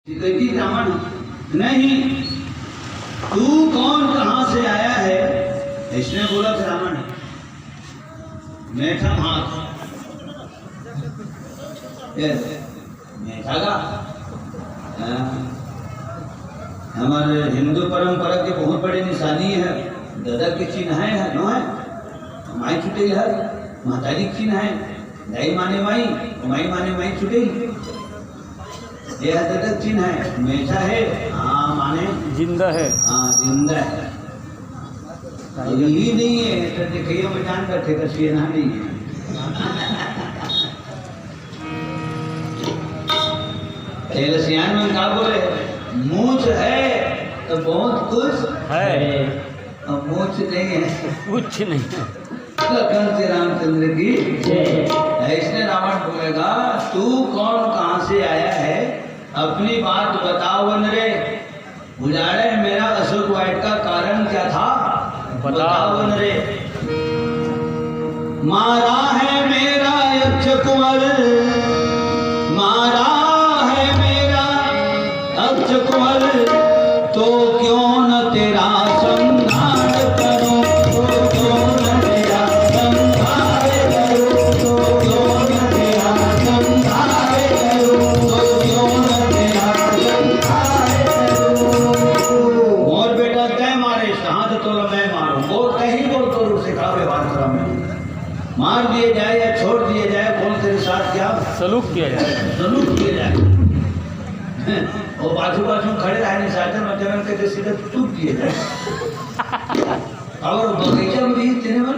सीता रावण नहीं, तू कौन कहां से आया है? इसने बोला था रावण मेठा हाथ मेठा का हमारे हिंदू परंपरा के बहुत बड़े निशानी है। दादा के चिन्ह है नो है, माई छुटे है, माताजी के चिन्ह है, दाई माने माई, माई माने माई छुटे, यह दादा चिन्ह है। मेठा है हाँ माने जिंदा है, हाँ जिंदा है। यही नहीं है तो देखिए मैं जान बैठे का सीना नहीं है। सियान में क्या बोले, मूछ है तो बहुत कुछ है और मूछ नहीं है कुछ नहीं। लखन से रामचंद्र की इसने रावण बोलेगा तू कौन कहां से आया है, अपनी बात बताओ वन रे। उजाड़े मेरा अशोक वाइट का कारण क्या था, बताओ वन रे। मारा है मेरा यक्ष कुंवर, मारा है मेरा यक्ष कुंवर, तो क्यों न तेरा संहार करो, तो क्यों न तेरा संहार करो, तो क्यों न तेरा संहार करो, तो क्यों न तेरा संहार करो। और बेटा तय मारे हाथ तो मैं मारूं, बोल कहीं बोल तो सिखा व्यवहार करा मैं, मार दिए जाए या छोड़ दिए जाए, बोल तेरे साथ क्या सलूक किया जाए, सलूक किया जाए। और बाजू बाजू खड़े रहने साथ मचरण के सीधे चुप किए जाए। और बगीचा में भी तेरे मन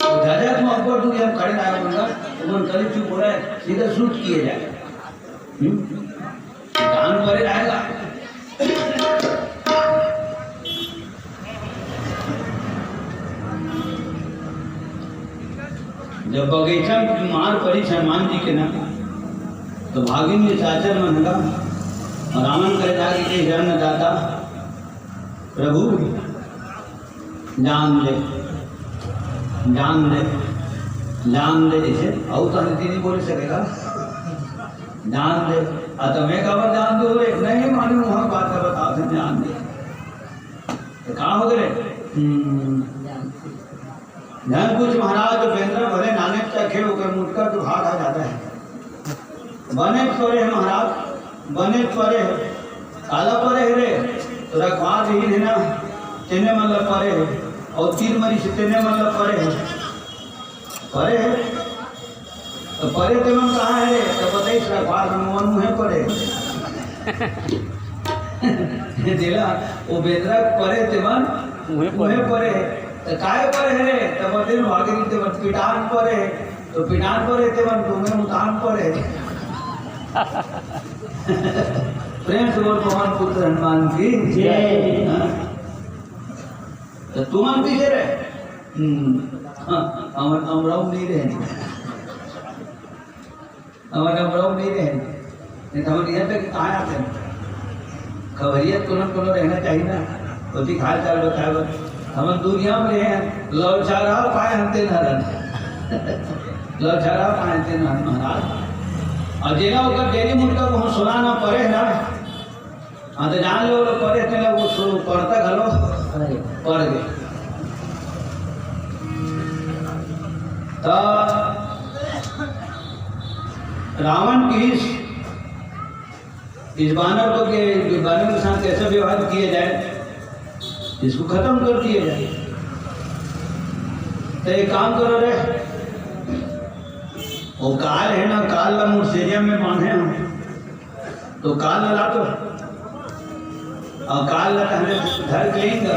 दादा तुम अकबर तू हम खड़े रहा बंदा तुम कल चुप हो रहा है, सीधा शूट किए जाए, कान परे रहेगा। जब बगीचा में मार पड़ी हनुमान जी के ना तो भागिन के चाचर मन लगा और रावण करे जाके के जन्म दाता प्रभु जान दे जान दे जान दे, इसे और तो हिंदी नहीं बोल सकेगा, जान दे तो मैं कहा जान दो रे, नहीं मालूम वहाँ बात का बता दे जान दे। तो कहाँ हो गए धन कुछ महाराज बेंद्र भले नाने चखे होकर मुटका तो भाग आ जाता है। बने परे है महाराज, बने परे है, काला परे है रे तो रखवार ही है ना, तेने मतलब परे है, और तीर मरी से तेने मतलब परे है, परे है तो परे ते मन कहाँ है तो बताइए रखवार मन है परे दिला वो बेदरा परे ते मन मुहे परे है तो काय परे है रे तो बदिन भागे ते मन पिटान परे है, तो पिटान परे ते मन तुम्हें मुतान परे है। प्रेम से बोल पवन पुत्र हनुमान की जय। तो तुमन पीछे रहे अमराव नहीं रहे, हमारे अमराव नहीं रहे नहीं तो हम यहाँ तक कहाँ आते हैं। खबरियत को रहना चाहिए ना, होती हाल चाल बताए हम दुनिया में रहे हैं, लौचारा पाए हमते न लौचारा पाए थे न महाराज। और जेना होकर डेली मुटका को हम सुनाना पड़े ना, हाँ तो जान लो पढ़े थे ना वो पढ़ता घलो पढ़ गए। तो रावण की इस बानर को के बानर के साथ कैसा व्यवहार किया जाए, इसको खत्म कर दिया जाए। तो एक काम करो रे, वो काल है ना, काल ला मुर्सेरिया में बांधे हम तो काल ला तो और काल ला हमें धर के लेंगे।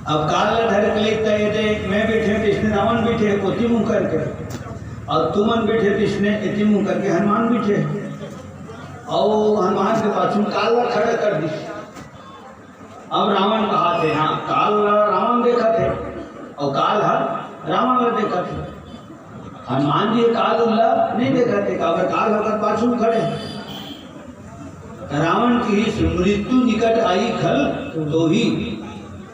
अब काल ला धर के लेते ये मैं बैठे तो इसने रावण बैठे कोती मुंह करके, और तुमन बैठे तो इसने इति मुंह करके हनुमान बैठे, और हनुमान के पास काल ला खड़ा कर दी। अब रावण कहा थे हाँ काल रावण देखा थे और काल रावण ला देखा थे, हनुमान जी काल उल्ला नहीं देखा थे, काल होकर पाछू में खड़े। रावण की मृत्यु निकट आई खल तो ही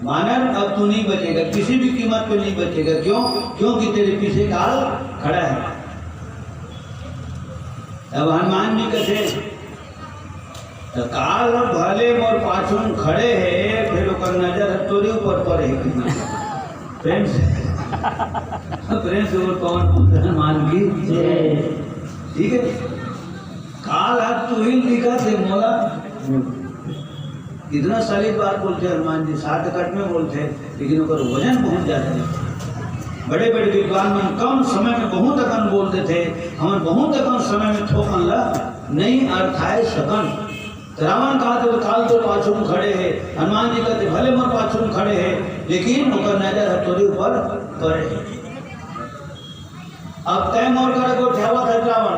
मानव अब तू नहीं बचेगा, किसी भी कीमत पे नहीं बचेगा। क्यों? क्योंकि तेरे पीछे काल खड़ा है। अब हनुमान जी कथे तो काल भले मोर पाछुन खड़े है, फिर ओकर नजर तोरे ऊपर पड़े कितना प्रेम से और कौन हनुमान की ठीक है। काल हाथ तू ही लिखा थे मोला, इतना सलीट बात बोलते हनुमान जी, शॉर्टकट में बोलते, लेकिन ओकर वजन बहुत ज्यादा है। बड़े बड़े विद्वान मन कम समय में बहुत अकन बोलते थे, हम बहुत अकन समय में थोकन ला नहीं अर्थाए सकन। रावण कहा तो काल तो पाछुन खड़े है, हनुमान जी कहते भले मोर पाछुन खड़े है, लेकिन ओकर नजर हथौड़ी ऊपर पड़े। अब तय मोर करे को ठेवा था रावण,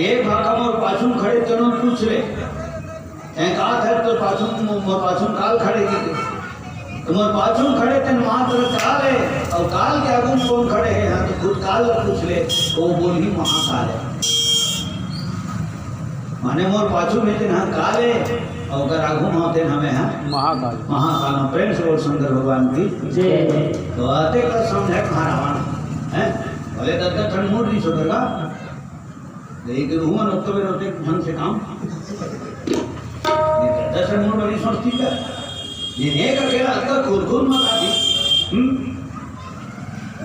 एक भाका मोर पाछुन खड़े तेनो पूछ ले, कहा था तो पाछुन मोर पाछुन काल खड़े की, मोर पाछुन खड़े तेन मात्र काल है, और काल के आगू कौन खड़े है, हाँ तो खुद काल पूछ ले, वो बोली महाकाल है। माने मोर पाछू में तेन हाँ काल है, और अगर आगू होते हमें हाँ महाकाल। महाकाल प्रेम से बोल शंकर भगवान की जय। तो आते का समझे कहाँ रावण है, भले दत्ता ठंड मूड नहीं छोड़ेगा, लेकिन हुआ नौकरी में रोते ढंग से काम दस मूड बड़ी सोचती है, जिन्हें का केला अक्का खुद मत आती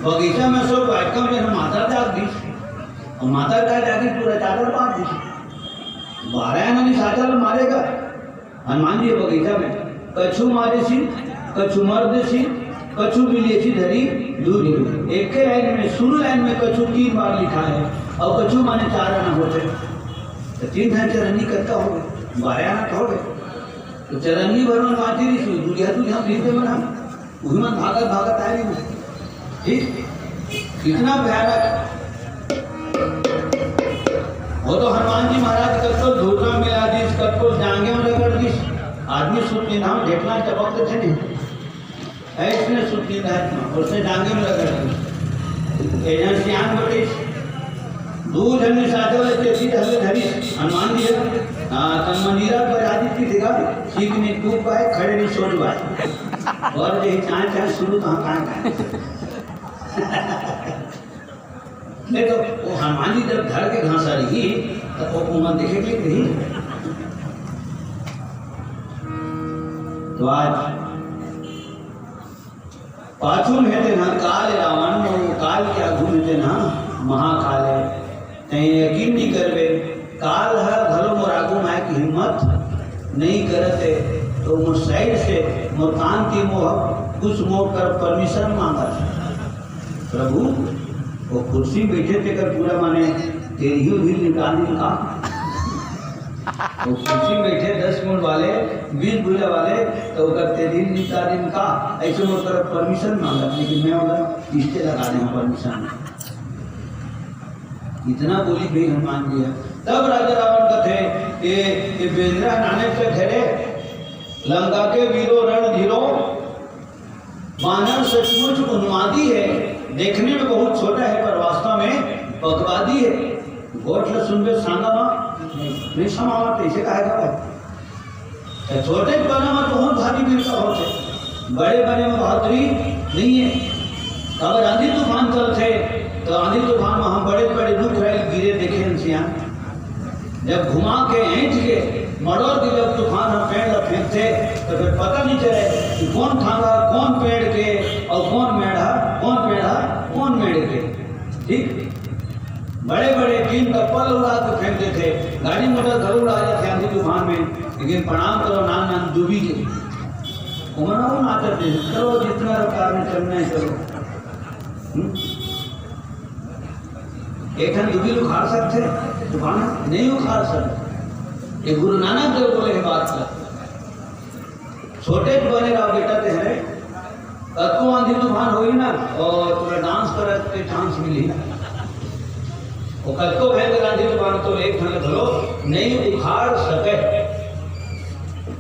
बगीचा में सो वाइकम में माता जाग दी, और माता का जागी पूरा चादर बांट दी, 12 आना चादर मारेगा। हनुमान जी बगीचा में कछु मारे सी, कछु मर्द सी, कछु बिलिए सी धरी दूरी। एक के लाइन में शुरू लाइन में कछु 3 बार लिखा है, और कछु माने 4 आना होते, तो 3 ढाई चरनी करता हो गए, 12 आना तो हो गए, तो चरनी भर में बांटी रही सुई दूरिया तू यहाँ भीड़ में बना वही मन भागत भागत आए नहीं। ठीक कितना भयानक वो तो हनुमान जी महाराज कतो धूरा मिला दी, कतो जांगे में रगड़ दी, आदमी सुत नाम ढेकना चपकते थे नहीं, ऐसने सुत निधान उसने जांगे में रगड़ दी। एजन सियान बटे दूध हमने साथे वाले तेजी ढले धरी हनुमान जी तन मंदिरा पर आदि की दिखा सीख में टूक पाए खड़े नहीं सोच पाए, और यही चाय चाय शुरू तो कहाँ नहीं तो वो हनुमान जी जब घर के घास आ रही तब वो कुमार देखेगी नहीं। तो आज पाछू में थे ना काल रावण, वो काल के आगू में थे ना महाकाल है, कहीं यकीन नहीं करवे काल है भलो मोर आगू में की हिम्मत नहीं करते, तो मोर साइड से मोर कान की मोह कुछ मोह कर परमिशन मांगा। प्रभु वो कुर्सी बैठे थे कर पूरा माने तेरी भी निकाल का, वो कुर्सी बैठे 10 मिनट वाले 20 बुला वाले, तो करते दिन निकाल का ऐसे मोर कर परमिशन मांगा, लेकिन मैं उधर इससे लगा दें परमिशन, इतना बोली भाई हनुमान जी है। तब राजा रावण कथे ये बेंद्रा नाने से घेरे लंका के वीरो रण धीरो, मानव सचमुच उन्मादी है, देखने में बहुत छोटा है पर वास्तव में बकवादी है। गोठ सुनबे सांगा नहीं समावत ऐसे कहेगा भाई, छोटे बने में बहुत भारी वीरता होते, बड़े बने में बहादुरी नहीं है। अगर आंधी तूफान चलते तो आंधी तूफान में हम बड़े बड़े रुख रहे गिरे देखे इंसान, जब घुमा के ऐंठ के मरोड़ के जब तूफान हम पेड़ फेंकते तो फिर पता नहीं चले कि कौन थांगा कौन पेड़ के और कौन मेढ़ा कौन पेड़ा कौन मेढ़ के। ठीक बड़े बड़े टीम का पल उड़ा के फेंकते थे, गाड़ी मोटर घर उड़ा जाते आंधी तूफान में, लेकिन प्रणाम करो नान नान डूबी के उमरा वो ना करते, चलो जितना रफ्तार में चलना है चलो। एक ठन डूबी उखाड़ सकते तूफान नहीं उखाड़ सकते, ये गुरु नानक देव बोले बात कर, छोटे बने रहा बेटा ते है कतो आंधी तूफान होई ना और तुम्हें डांस करे के चांस मिली, वो कतो भयंकर आंधी तूफान तो एक ठन धरो नहीं उखाड़ सके।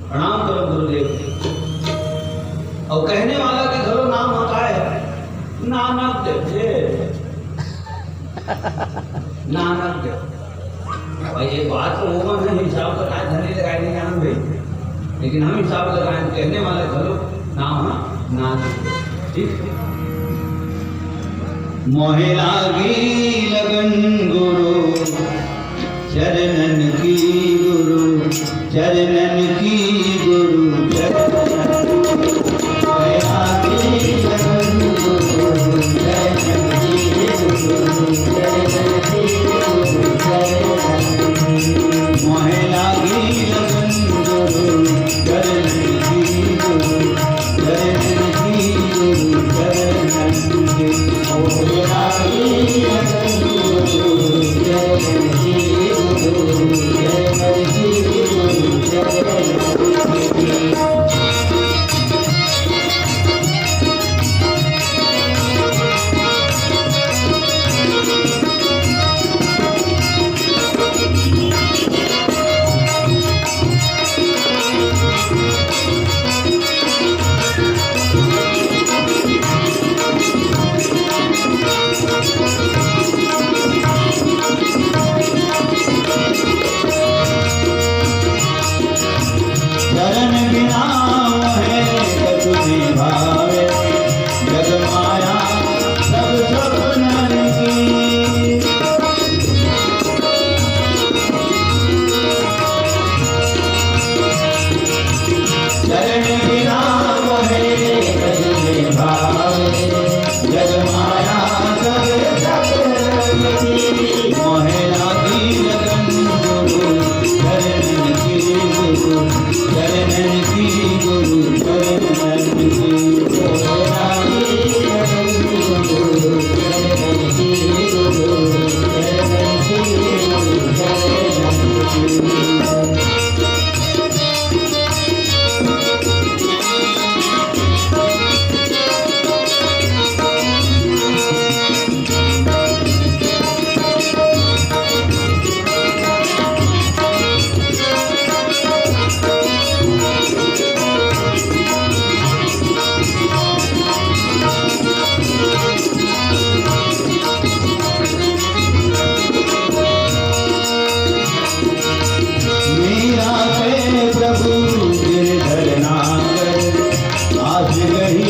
प्रणाम करो गुरुदेव। और कहने वाला के घरों नाम होता है नानक देव, नानक देव। और ये बात तो होगा नहीं, हिसाब लगाए धनी लगाए नहीं जान भाई, लेकिन हम हिसाब लगाए कहने वाले घरों नाम है नानक। ठीक मोहे लागी लगन गुरु चरणन की गुरु चरणन की गुरु चरणन मैं आगे लगन गुरु चरणन की गुरु चरणन की गुरु चरणन मोहे लागी लगन गुरु चरणन की गुरु चरणन की गुरु चरणन की मोहे लागी लगन गुरु चरणन की गुरु चरणन की गुरु चरणन की चरण बिना है कछु भावे जग माया सब सपनन की चरण बिना है कछु भावे जग माया सब सपनन की मोहे लागी लगन गुरु चरणन की गुरु चरणन की गुरु चरणन की मोहे लागी लगन गुरु चरणन की गुरु चरणन की गुरु चरणन की मीरा के प्रभु गिरधर नागर आज गही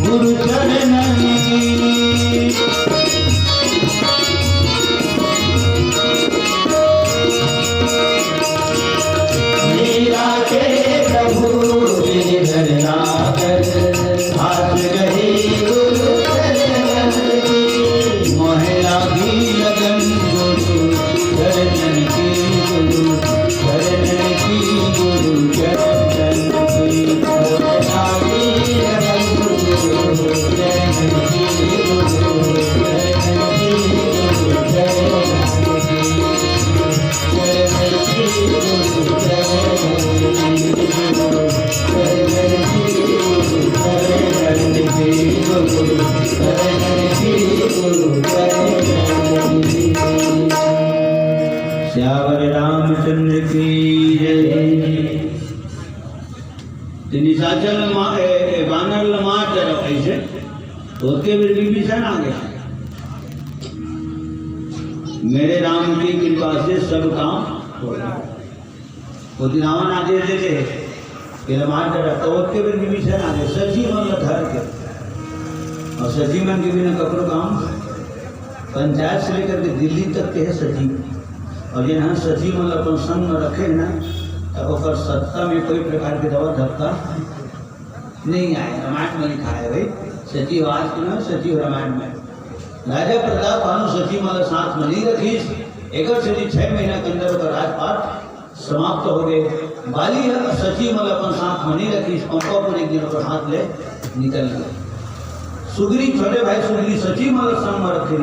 गुरु चरणन की मीरा के प्रभु गिरधर नागर आज गही गुरु चरणन की मोहे लागी लगन गुरु चरणन की गुरु चरणन की गुरु चरणन की मोहे लागी लगन गुरु चरणन की गुरु चरणन की गुरु चरणन की चरणन की गुरु चरणन की गुरु चरणन की गुरु चरणन की गुरु चरणन की गुरु चरणन की श्यावर रामचंद्र की जय निशाचल बानर मार तरफ ऐसे होते हुए विभीषण आ गया मेरे राम की कृपा से सब काम हो गया वो दिनावन आदेश देते कि लमार तरफ तो होते हुए विभीषण आ गए सची मन धर के और सची मन के बिना कपड़ों काम पंचायत से लेकर के दिल्ली तक के है सची और यहाँ सची मन अपन संग में रखे ना तब ओकर सत्ता में कोई प्रकार के दवा धक्का नहीं आए रामायण में लिखा है भाई सचिव आज की ना सचिव रामायण में राजा प्रताप भानु सची मन साथ में नहीं रखीस एक सची 6 महीना के अंदर ओकर राजपाट समाप्त हो गए बाली सची मन अपन साथ में नहीं रखीस पंपापुर एक दिन ओकर हाथ ले निकल गए सुग्री छोटे भाई सुग्री सची मन संग में रखे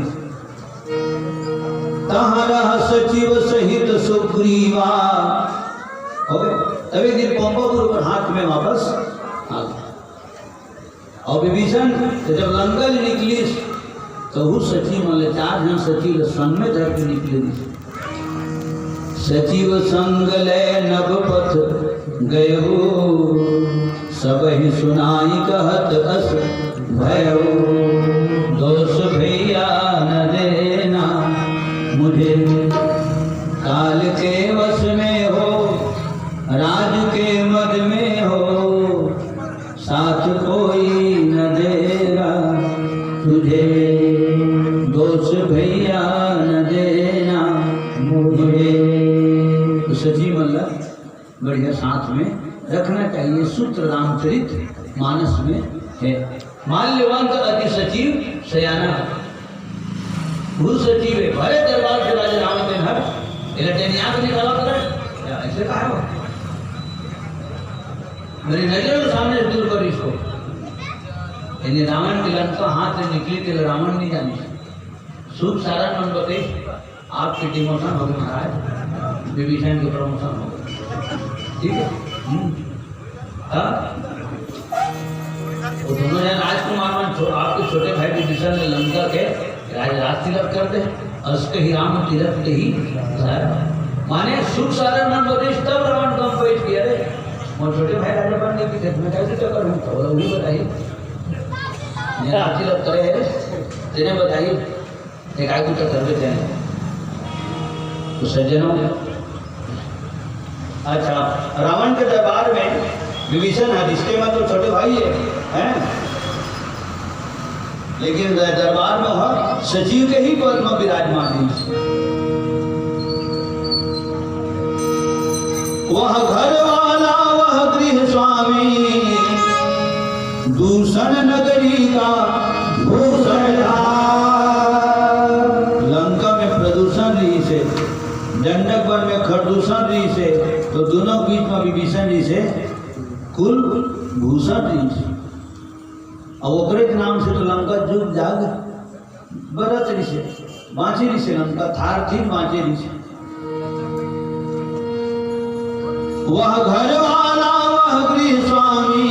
तहारा सचिव सहित सुग्रीवा हो गए तभी दिन पंपापुर पर हाथ में वापस आ गए और विभीषण जब लंका निकली तो वो सचिव मतलब 4 जन सचिव संग में धर के निकले सचिव संग ले नभ पथ गयो सब ही सुनाई कहत अस भयो दोष भैया न देना मुझे काल के वश में हो राज के मद में हो साथ कोई न देगा तुझे दोष भैया न देना मुझे मतलब बढ़िया साथ में रखना चाहिए। सूत्र रामचरित मानस में है। माल्यवंत अति सचिव सयाना भू सचिव है भरे दरबार से राजा राम के घर इलटेन आंख निकाला करे ऐसे कहा हो मेरी नजर के सामने दूर कर इसको। यानी रावण की लंका हाथ से निकली तो रावण नहीं जाने सुख सारा मन बते आपकी डिमोशन हो गई महाराज विभीषण की प्रमोशन हो गई ठीक है। वो दोनों जन राजकुमार आपके छोटे भाई विभीषण ने लंका के राज तिलक करते हैं और उसके ही राम तिलक ही माने सुख सारा मन बते तब रावण कम पेश किया रे और छोटे भाई राजा बनने की खेत में कैसे टक्कर हूँ तो वो भी बताइए राज तिलक करे तेने बताइए एक आगे कुछ कर देते हैं तो सज्जनों। अच्छा रावण के दरबार में विभीषण है रिश्ते में तो छोटे भाई हैं लेकिन दरबार में हो सचिव के ही पद में विराजमान है। वह घर वाला वह गृह स्वामी दूषण नगरी का भूषण लंका में प्रदूषण रही से दंडक वन में खरदूषण रही से तो दोनों बीच में विभीषण जी से कुल भूषण रही से और ओकरे के नाम से तो लंका जुग जाग बरत रही से बाँची रही से लंका थार थी बाँची रही से। वह घर वाला वह गृह स्वामी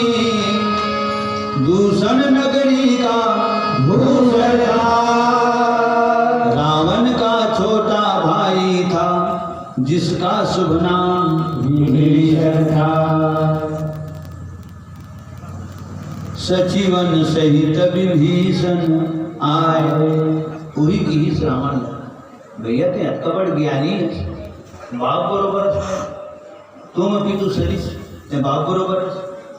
दूषण नगरी का भूषण रावण का छोटा भाई था जिसका शुभ नाम विभीषण था। सचिवन सहित विभीषण आए वही की श्रावण भैया ते कबड़ ज्ञानी बाप बरोबर तुम अभी तू सरीस ते बाप बरोबर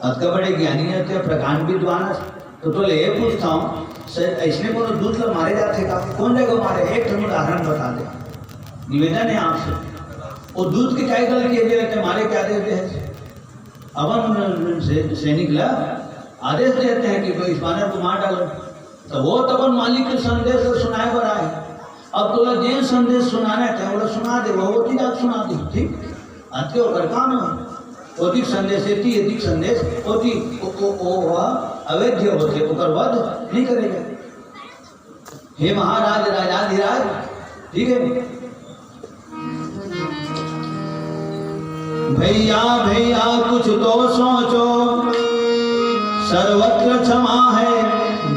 अतका बड़े ज्ञानी है ते प्रकांड विद्वान तो ले पूछता हूँ ऐसने को दूध ला मारे जाते का कौन जगह मारे एक ठन उदाहरण बता दे निवेदन है आपसे। वो दूध की काय गलती है मारे क्या देते हैं अब सैनिक ला आदेश देते हैं कि कोई इस बानर को मार डालो तो वो तब मालिक के संदेश सुनाए पर आए। अब तो जे संदेश सुनाना है वो सुना दे वो होती जात सुना दी ठीक अति होकर काम है अधिक संदेश अधिक संदेश होती अवैध होते ओकर वध नहीं करेगा। हे महाराज राजाधिराज ठीक है भैया भैया कुछ तो सोचो सर्वत्र क्षमा है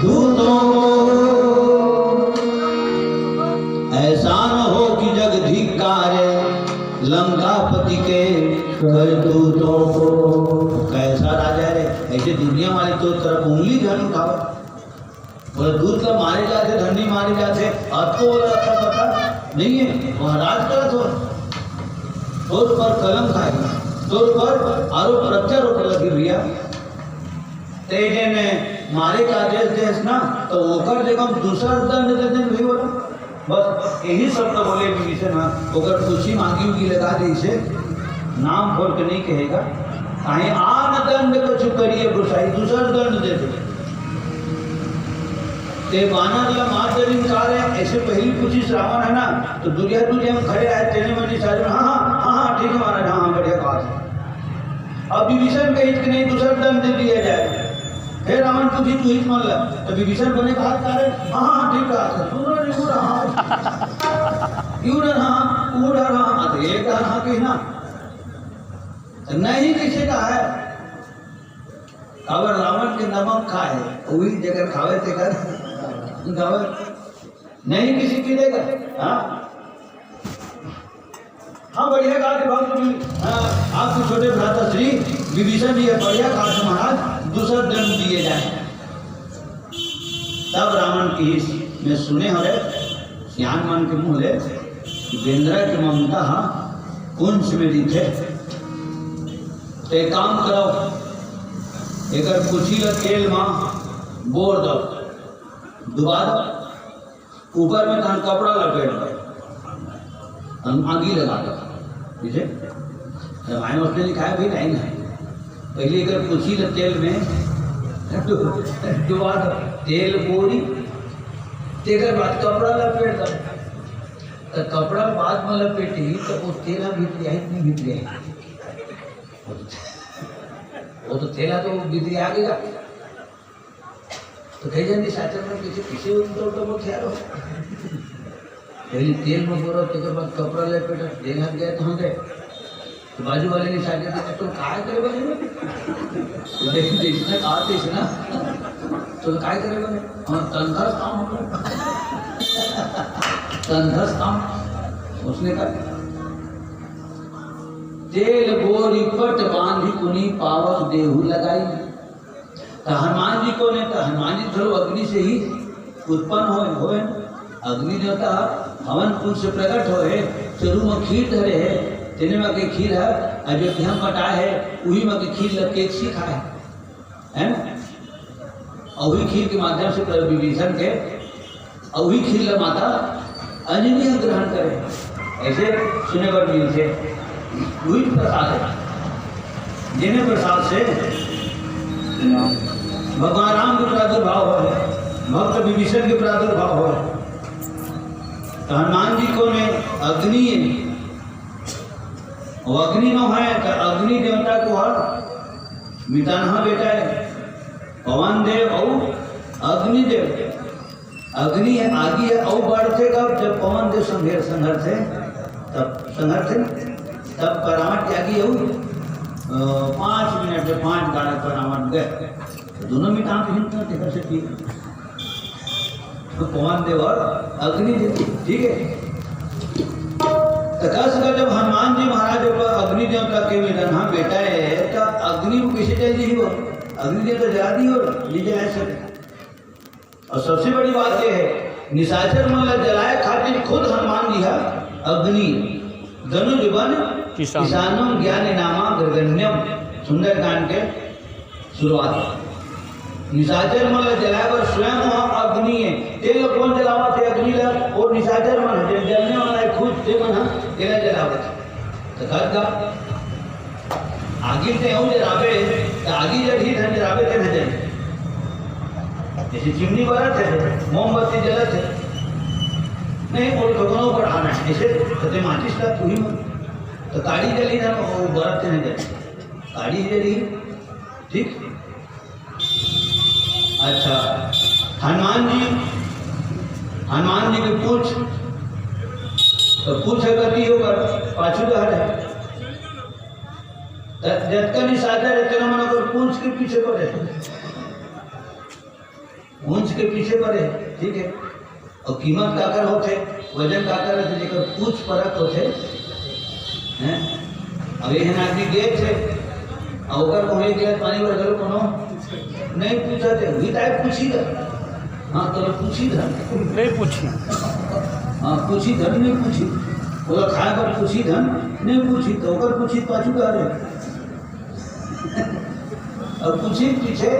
दूतों ऐसा न हो कि जग धिक्कारे लंकापति के करतूतों को। कैसा राजा है ऐसे दुनिया वाले तो तरफ उंगली धन उठाओ बोला दूध का मारे जाते धनी मारे जाते आपको बोला अच्छा पता नहीं है वहाँ राज करत हो तो पर कलम खाएगा तो पर आरोप प्रत्यारोप लगी भैया तेजे ने मारे का आदेश देश ना तो ओकर जगह दूसरा दंड दे दें भी बोला बस यही शब्द बोले विभीषण अगर खुशी मांगी उगी लगा दी इसे नाम बोल के नहीं कहेगा कहीं आन दंड को चुप करिए गुस्साई दूसरा दंड दे दे ते बानर ला मार दे इनकार है ऐसे पहली पूछी श्रावण है ना तो दुनिया में खड़े आए तेने मनी सारे हाँ ठीक है महाराज हाँ बढ़िया बात है। अब विभीषण कही कि नहीं दूसरा दंड दे दिया जाए फिर रावण पूछी तू ही मान ला तो विभीषण बने कहा करे हाँ ठीक है क्यों उड़ा रहा तो एक हाँ कहना नहीं किसी का है अगर रावण के नमक खाए वही जगह खावे थे कर नहीं किसी की देगा हाँ बढ़िया कहा कि भक्त आपके छोटे भ्राता श्री विभीषण जी बढ़िया कहा महाराज दूसरा दंड दिए जाए। तब रावण की में सुने हो रहे सियान मन के मुँह ले बेंद्रा के ममता कुंज में दिखे तो एक काम करो एक कुची का तेल माँ बोर दो डुबा दो ऊपर में तहन कपड़ा लपेट दो आगी लगा दो ठीक है रामायण उसने लिखा है भाई लाइन है पहले अगर कुछ ही तेल में डुबा दो तेल बोरी तेकर बाद कपड़ा लपेट दो तो कपड़ा बाद में लपेटी तो वो तेला भीतरी आई नहीं भीतरी आई वो तो तेला तो भीतरी आ गया तो कही जाती साचर में पीछे पीछे तो वो ख्याल हो पहले तेल में बोरा तेकर बाद कपड़ा लपेटा तेल हट गया तो हम गए तो बाजू वाले ने साझे थे तो काय करे बने देखिए इसने कहा थे इसना तो काय करे बने हम तंधस काम तंधस काम उसने कहा तेल बोरी पट बांधी कुनी पावक देहू लगाई तो हनुमान जी को ने तो हनुमान जी थोड़ा अग्नि से ही उत्पन्न होए अग्नि देवता हवन कुंड से प्रकट होए चरु में खीर धरे है तेने में के खीर है अयोध्या में बटा है वही में के खीर लग के सीखा है ना और वही खीर के माध्यम से विभीषण के और वही खीर ला माता अंजलि ग्रहण करे ऐसे सुने पर मिल से वही प्रसाद है जिन्हें प्रसाद से भगवान राम के प्रादुर्भाव हो भक्त विभीषण के प्रादुर्भाव हो तो हनुमान जी को ने अग्नि और अग्नि न है तो अग्नि देवता को हर मितानहा बेटा है पवन देव और अग्निदेव अग्नि है आगे है और बढ़ते कब जब पवन देव संघर्ष है तब संघर्ष है तब करामट आगे हो 5 मिनट में 5 गाड़ा करामट गए तो दोनों मिटा हिंद से ठीक तो पवन देव और अग्निदेव ठीक है कथा का जब हनुमान जी महाराज अग्नि देवता के मिलन बेटा है तो अग्नि को कैसे जल दी हो अग्नि देवता जला दी हो नहीं जला सके और सबसे बड़ी बात यह है निशाचर मतलब जलाए खातिर खुद हनुमान जी है अग्नि धनुष बन किसानों ज्ञान नामा गर्गण्यम सुंदरकांड के शुरुआत निशाचर मतलब जलाए पर स्वयं वहाँ अग्नि है तेल कौन जलावा थे अग्नि लग और निशाचर मन जलने वाला है खुद से मन तेला जलावत तो का आगे से हूँ जराबे तो आगे जड़ी धन जराबे थे न जल जैसे चिमनी बरत है मोमबत्ती जलत है नहीं और भगवानों पर आना है ऐसे सत्य माचिस का तू ही तो काड़ी जली ना वो बरत थे न जल काड़ी जली ठीक अच्छा हनुमान जी की पूछ तो पूछ गति होकर पाछू हट है जतका निशाचर है तेना मन अगर पूछ के पीछे पड़े पूछ के पीछे पड़े ठीक है और कीमत काकर होते वजन काकर होते लेकर पूछ परक होते हैं अब ये आदमी गए थे और अगर वहीं गया पानी भर करो कोनो नहीं पूछा थे वही टाइप पूछी था हाँ तो पूछी था नहीं पूछी हाँ पूछी धन नहीं पूछी बोला खाए पर पूछी धन नहीं पूछी तो अगर पूछी पाछू कह रहे और पूछी पीछे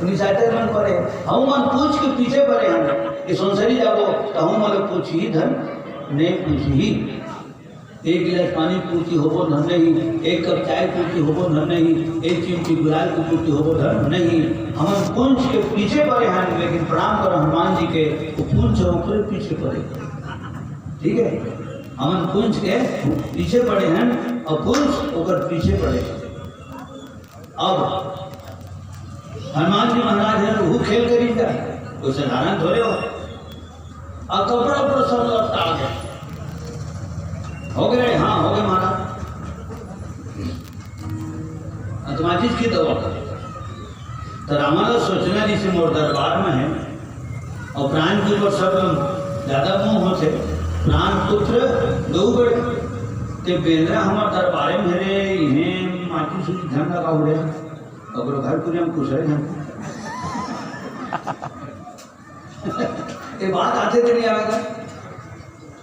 निशाचर मन पड़े हम मन पूछ के पीछे पड़े हम ये संसरी जाओ तो हम मतलब पूछी धन नहीं पूछी एक गिलास पानी पूर्ति होबो धन नहीं एक कप चाय पूर्ति होबो धन नहीं एक चिमटी गुलाल की पूर्ति होबो धन नहीं हम पुंज के पीछे पड़े हैं लेकिन प्रणाम करो हनुमान जी के पुंज ऊपर पीछे पड़े ठीक है हम पुंज के पीछे पड़े हैं और पुंज ऊपर पीछे पड़े अब हनुमान जी महाराज है वो खेल करेंगे कोई साधारण थोड़े हो और कपड़ा ऊपर सब लपटा गए हो गए हाँ हो गए महाराज अतमाजिश की दवा तो रामाला सोचना जिसे मोर दरबार में है और प्राण के ऊपर सब ज्यादा मोह होते प्राण पुत्र दो बड़े ते बेंद्रा हमारे दरबारे में रे इन्हें माटी से धन लगा हुए अगर घर पूरे हम खुश रहे ये बात आते थे नहीं आएगा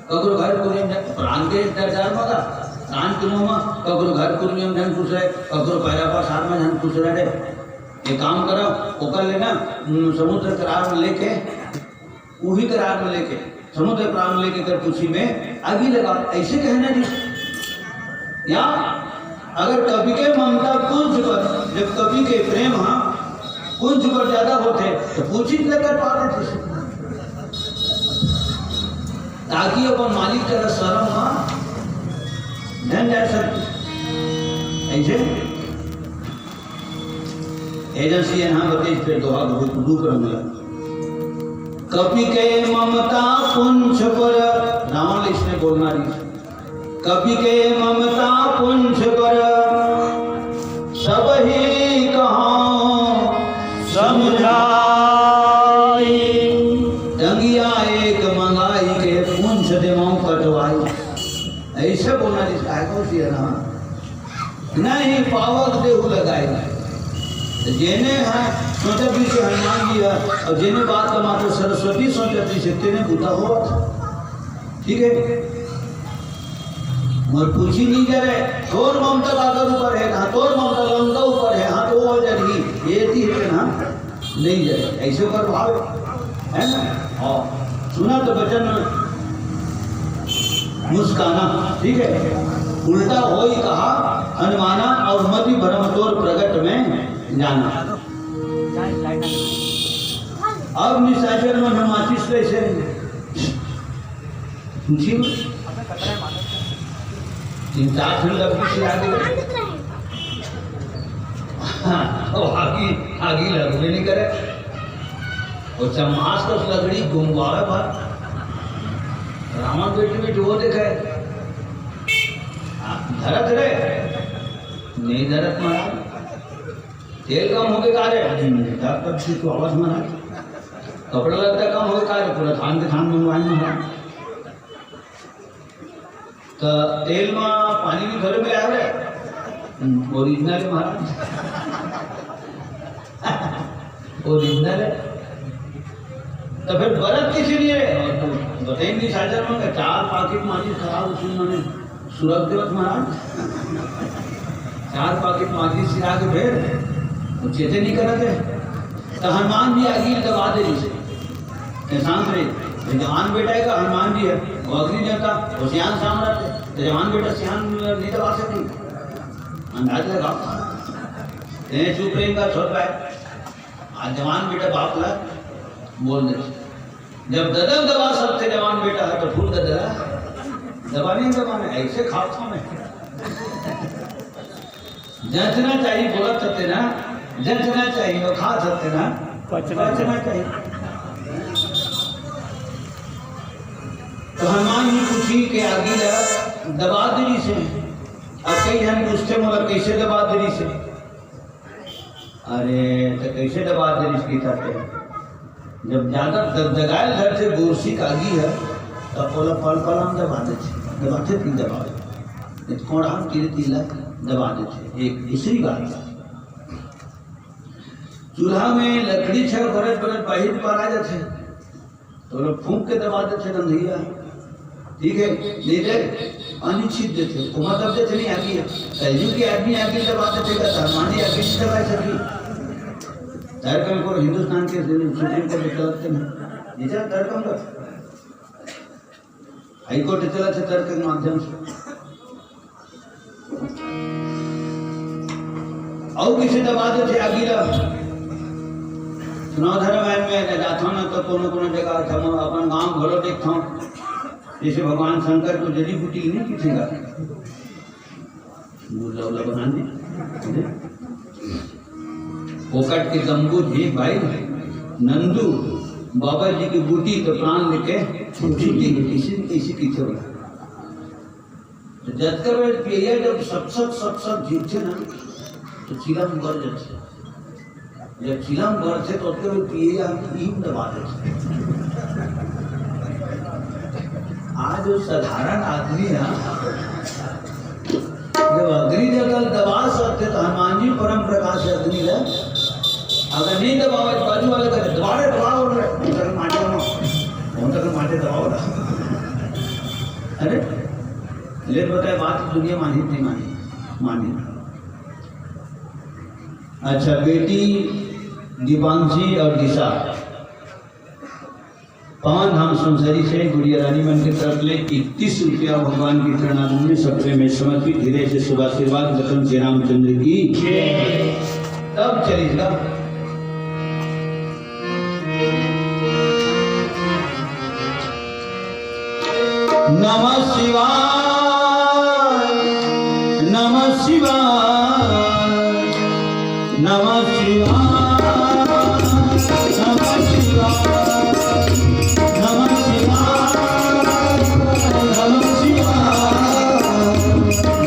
कगरो घर पूर्णिम प्राण के दरजार मगा प्राण किलो में कगरो घर पूर्णिम धन खुश रहे कगरो पैरा पर साथ में धन खुश रहे ये काम करो ओकर लेना समुद्र करार में लेके वही करार में लेके समुद्र करार में लेके कर कुछ में आगे लगा ऐसे कहना जी या अगर कवि के ममता कुंज पर, जब कवि के प्रेम कुंज पर ज्यादा होते तो पूछित लेकर पाते थे, ताकि अपन मालिक का शर्म धन जा सकते। ऐसे एजेंसी यहाँ बताइए फिर दोहा रूप रंगला। कवि के ममता पुंछ पर, रावण इसने बोलना रही, कवि के ममता पुंछ पर सब ही कहाँ समझाई, डंगिया एक मंगाई के पुंछ देवाओं कटवाई। ऐसे बोलना जिसका है ना, नहीं पावक देहु लगाए जेने है सोचत भी से हनुमान जी है, और जेने बात का मात्र सरस्वती सोचत भी से तेने बुता हुआ था। ठीक है, मर पूछी नहीं करे तोर ममता काकर ऊपर है ना, तोर ममता लंका ऊपर है, हाँ तो वो जरी ये थी है ना, नहीं जाए ऐसे कर भाव है ना। हाँ सुना तो बचन मुस्काना, ठीक है, उल्टा हो ही कहा हनुमाना, और मति भरम तोर प्रगट में जाना। अब निशाचर में माचिस कैसे चिंता से आगे आगे लगने नहीं करे, और चमास का लगड़ी गुमवावे बात रावण बेटी में जो देखा है धरत रे नहीं धरत महाराज, तेल कम हो गए कार्य तो आवाज मना, कपड़ा लगता कम हो गए कार्य, पूरा थान के थान मंगवाए महाराज। तो तेल में पानी भी घर में आ रहे ओरिजिनल है महाराज, ओरिजिनल है। तो फिर बरत किसी लिए बताएंगे साझा में 4 पाकिट माचिस खराब उसमें मैंने सुरक्षित महाराज 4 पाकिट माचिस सिरा के फिर चेते नहीं करते। तो हनुमान जी अगील दबा दे जिसे शांत रहे, जवान बेटा का हनुमान जी है, वो अग्नि देवता, वो सियान साम्राज्य, तो जवान बेटा सियान नहीं दबा सकती, अंदाज लगा चुप रहेगा छोड़ पाए। आज जवान बेटा बाप ला बोल दे, जब ददम दबा सकते जवान बेटा है तो फूल ददा दबा नहीं दबाने, ऐसे खाता मैं जंचना चाहिए, बोला सकते ना, जंचना चाहिए और खा सकते ना, पचना चाहिए। तो हनुमान जी पूछी के आगे दबा दरी से, अब कई जन पूछते मगर कैसे दबा दरी से, अरे तो कैसे दबा दरी की करते हैं, जब ज्यादा दगायल घर से गोरसी कागी है तो बोला फल फलाम दबा दबाते तीन दबावे कोड़ाम तीर तीला दबा देते। एक दूसरी बात, चूल्हा में लकड़ी छर बरत बरत बाहिर पर आ जाते तो लोग फूंक के दबा देते रंधैया, ठीक है, नहीं दे पानी छीट देते, कुमा दब देते नहीं आगे, कलयुग के आदमी आगे दबा देते का धर्मानी आगे नहीं दबा सकी। धरकम को हिंदुस्तान के सुप्रीम कोर्ट चलाते हैं, निजा धरकम का हाई कोर्ट चला थे तर्क के माध्यम से, और किसी दबा देते आगे चुनाव धर्म में जाता ना तो कोनो जगह था अपन गांव घरों देखता हूँ, जैसे भगवान शंकर को जड़ी बूटी नहीं किसेगा बना दी पोकट के गंगू जी भाई नंदू बाबा जी की बूटी तो प्राण लेके छुट्टी इसी की थे तो जतकर पिया जब सब जीते ना तो चिलम बढ़ जाते, जब चिलम बढ़ते तो पिए ईम दबा देते। आज जो साधारण आदमी है जब अग्नि जगल दबा सकते तो हनुमान जी परम प्रकाश अग्नि है, अगर नहीं दबावे तो बाजू वाले करे दबाओ माटे दबाओ अरे लेट बताए बात दुनिया मानी नहीं मानी। अच्छा बेटी दीपांशी और दिशा पावन धाम सुनसरी से गुड़िया रानी मन की तरफ ले 31 रुपया भगवान की चरणारविंद में सप्रे में समर्पित धीरे से शुभ आशीर्वाद लखन श्री रामचंद्र की तब चलिएगा। नमः शिवाय नमः शिवाय नमः शिवाय नमः शिवाय नमः शिवाय नमः शिवाय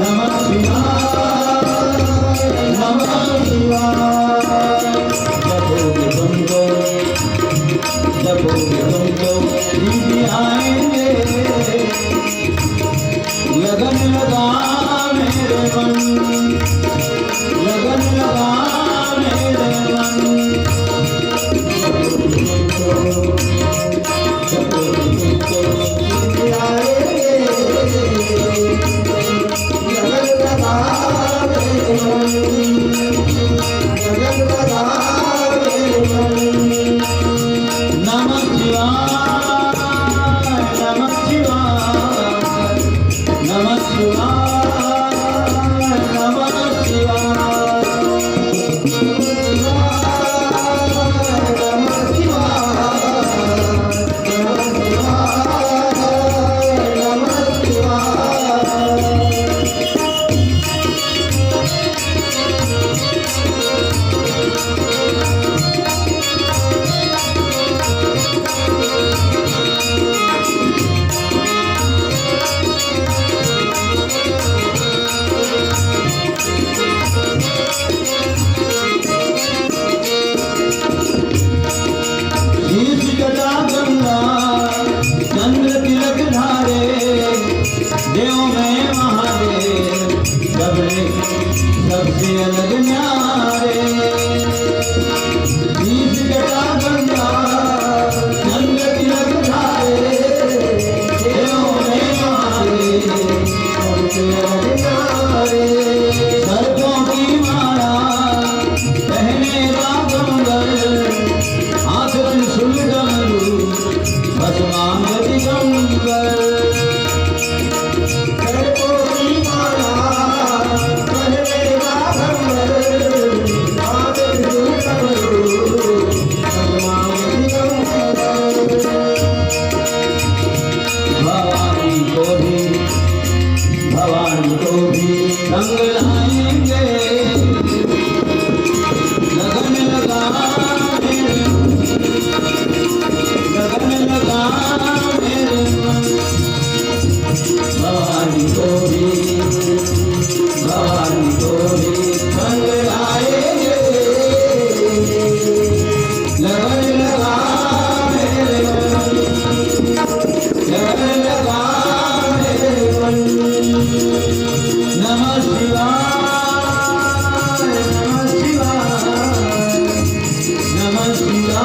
नमः शिवाय नमः शिवाय। जपोगे तुमको दीदी आएंगे लगन लगा मेरे मन लगन लगा मेरे मन नमः शिवाय नमः शिवाय नमः शिवाय नमः चंद्र तिलक धारे देव में महादेव सबसे अलग न्यारे। बीच जटा गंगा चंद्र तिलक धारे देव में महादेव सबसे अलग न्यारे। सर्पों की माला पहने रागंबर हाथ त्रिशूल डमरू भस्मांग दिगंबर। सर्पों की माला पहने रागंबर हाथ त्रिशूल डमरू भस्मांग दिगंबर। भवानी को भी रंग लाएंगे लगन लगा लगन लगा मेरे मन। भवानी को भी रंग लाएंगे लगन लगा मेरे मन लगन लगा मेरे मन। नमः शिवाय नमः शिवाय नमः शिवाय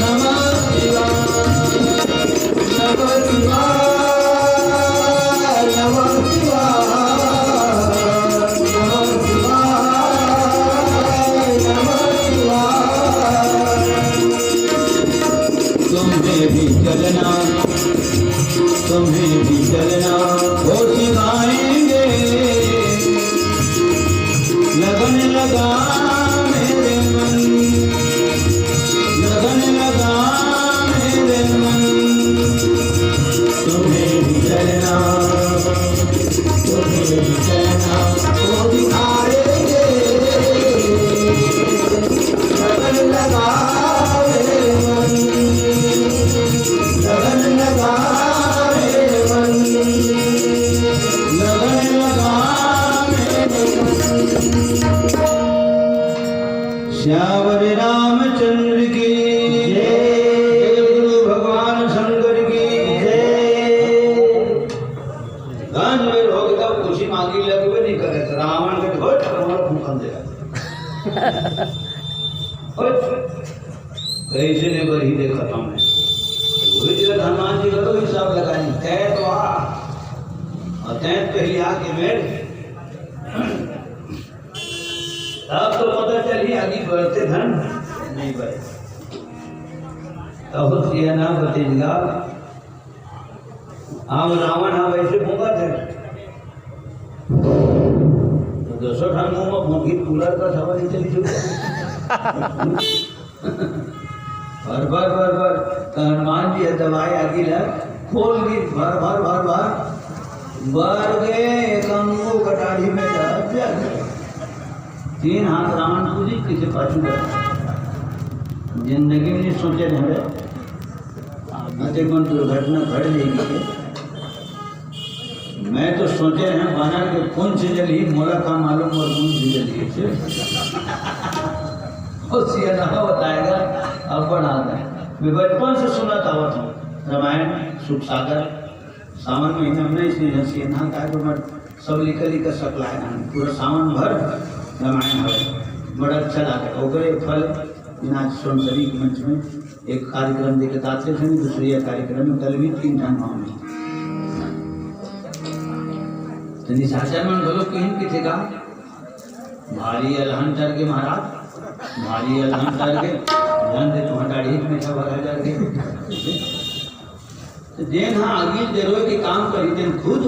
नमः शिवाय नमः शिवाय नमः शिवाय नमः शिवाय। तुम्हें भी चलना वो सिखाएंगे लगन लगा मेरे मन लगन लगा मेरे मन। तुम्हें भी चलना वो दिखाएंगे लगन लगा मेरे मन लगन लगा मेरे मन लगन लगा मेरे मन। श्यावर रामचंद्र की जय गुरु भगवान शंकर की जय। गांज में लोग तब खुशी मांगी लगे हुए नहीं करे रावण के ढोल टकराना फूकन दे कैसे ने कर ही देखा था मैं वही जगह हनुमान जी का तो हिसाब लगाई तय तो आ और तय पे ही आके मेरे अब तो पता चली आगे बढ़ते धन नहीं बढ़े। कहो सिया ना बतेगा आम रावण हाँ वैसे भूंगा थे तो दोस्तों ठान मुंह में भूंगी कूलर का सवाल नहीं चली चुका भर हनुमान जी दवाई आगे लग खोल दी भर गए कंगू कटारी में तीन हाथ रावण पूजी किसे पाछू जिंदगी में नहीं सोचे रहे अरे कौन दुर्घटना घट जाएगी मैं तो सोचे हैं बना के कौन से जली मोला का मालूम और कौन से जली सिया बताएगा अब बनाता है मैं बचपन से सुना था रामायण सुख सागर सावन महीने में इसलिए हंसी ना कहा तो मैं सब लिखा सकला है पूरा सावन भर रामायण भर बड़ा अच्छा लगा ओकरे फल आज सोनसरी के मंच में एक कार्यक्रम देखे आते थे दूसरी कार्यक्रम में कल भी 3 ठान गाँव में तो निशाचर मन बोलो कहीं किसी का भारी अलहन कर के महाराज भारी अलहन कर के धन दे तुम्हारा डाढ़ी में सब भरा कर के तो जेन हाँ आगे जरूर के काम करी देन खुद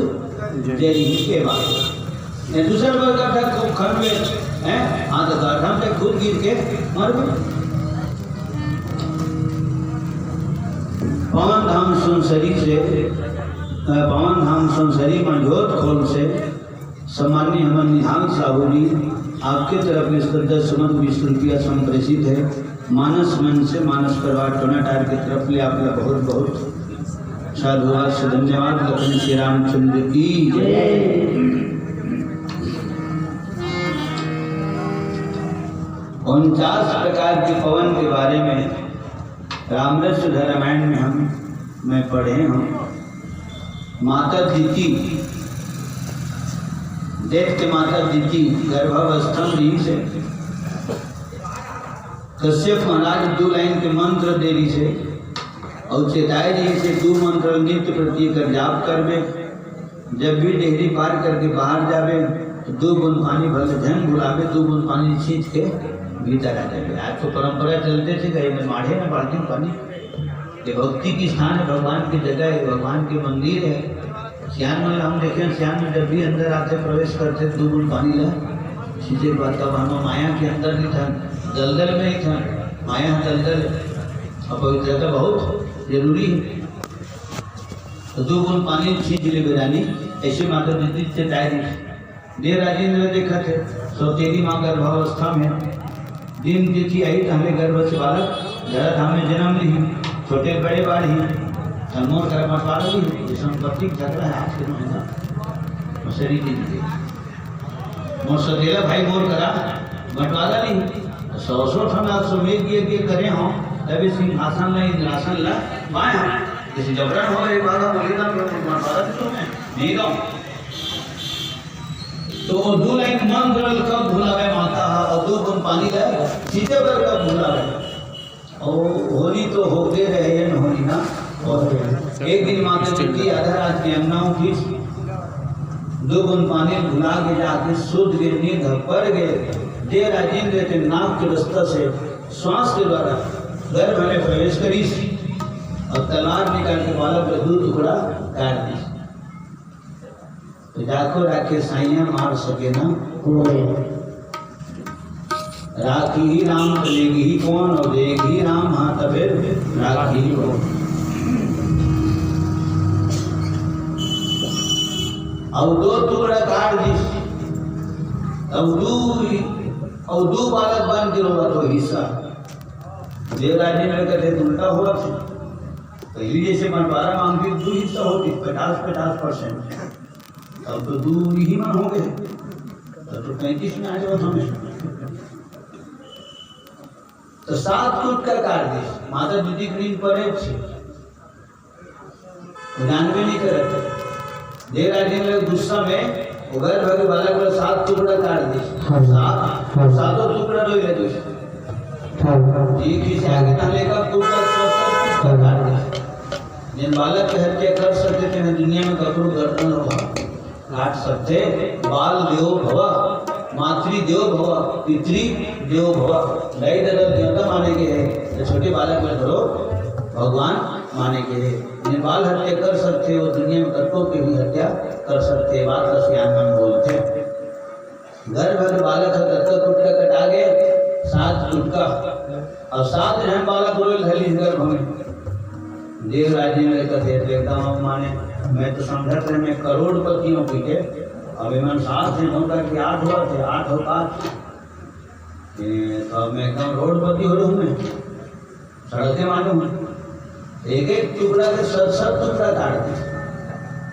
जेरी के बाद ने दूसरा वर्ग का खूब खन में हैं हाँ तो गर्भम से खुद गिर के मर गए पवन धाम सुनसरी से पवन धाम सुनसरी मंझोत खोल से सम्माननीय हमारे निधान साहू जी आपके तरफ इस 10 रुपया संप्रेषित है मानस मन से मानस परिवार टोनाटार की तरफ ले आपका बहुत बहुत साधुवाद से धन्यवाद लखन श्री रामचंद्र की जय। 49 प्रकार के पवन के बारे में रामरस रामायण में मैं पढ़े हम माता दीति देव के माता दीति गर्भावस्था में से कश्यप महाराज 2 लाइन के मंत्र देरी से और चेताए जी से 2 मंत्र नित्य प्रति कर जाप करवे जब भी डेहरी पार करके बाहर जावे तो 2 बूंद पानी भर धन बुलावे 2 बूंद पानी छींच के भीतर आ जाए। आज तो परंपरा चलते थे कहीं में माढ़े में बाल्टी पानी ये भक्ति की स्थान है भगवान की जगह है भगवान के मंदिर है। श्यान में हम देखें श्यान में जब भी अंदर आते प्रवेश करते 2 बूंद पानी ला सीधे बात का भानो माया के अंदर नहीं था दलदल में ही था माया दलदल और पवित्रता बहुत जरूरी है तो 2 बूंद पानी छींच ले बेरानी ऐसे माता दीदी से डायरी देर राजेंद्र देखा थे सौतेरी माँ गर्भावस्था में दिन तिथि आई तो हमें गर्भ से बालक जरा हमें जन्म ली छोटे बड़े बाढ़ी मोर कर मटवारा ली संपत्ति झगड़ा है आज के महीना शरीर दीजिए मोर सदेला भाई मोर करा बंटवारा ली 100 ठन आप सुमेर ये करे हों तभी सिंहासन ला इंद्रासन ला बाएं हम किसी जबरन हो एक बात बोली ना बंटवारा तो नहीं गाँव तो 2 लाइन मंत्र कब भुलावे माता और 2 बूंद पानी लाए सीधे पर कब भुलावे और होली तो होते रहे न होली ना और एक दिन माता जी आधा रात की अंगना उठी 2 बूंद पानी भुला के जाके शुद्ध गिरनी धपर गए देर राजेंद्र के नाक के रास्ता से श्वास के द्वारा गर्भ में प्रवेश करी और तलवार निकाल के बालक का 2 टुकड़ा काट दी तो जाको राखे साइया मार सके ना राखी ही राम लेगी ही कौन और देगी ही राम हाथ फिर राखी ही कौन और 2 टुकड़ा काट दी और 2 बालक बन के रोगा तो हिस्सा देवराज ने कहते उल्टा हुआ पहली जैसे बंटवारा मांगती 2 हिस्सा होती 50% अब तो 2 ही मन हो गए तो 35 में आ जाओ हमें तो 7 टूट कर काट दी माता दीदी ग्रीन पड़े जानवे नहीं करे देर राजेंद्र गुस्सा में उगर भगे बालक वाला 7 टुकड़ा काट दी 7 टुकड़ा दो ले जी किसी आगे नाले का टुकड़ा सब काट दी जिन बालक की हत्या कर सकते थे दुनिया में ककड़ू गर्दन होगा काट सकते बाल देव भवा मातृ देव भवा पितृ देव भवा नई दरअसल देवता माने के है तो छोटे बालक में धरो भगवान माने के नेपाल हत्या कर सकते, वो दुनिया में कत्तों की भी हत्या कर सकते, बात का सियान हम बोलते। घर भर बालक कत्ता कुटका कटा गए, 7 कुटका और 7 जन बालक रोल धली गर्भ में। देव राजेंद्र कथे एकदम माने मैं तो समझा था मैं करोड़पतियों की के अभी मन 7 जन होता कि 8 हुआ थे, 8 हो 5 तो मैं एकदम रोडपति हो रहा हूँ। मैं सड़कें मालूम एक टुकड़ा के 7 टुकड़ा काटते है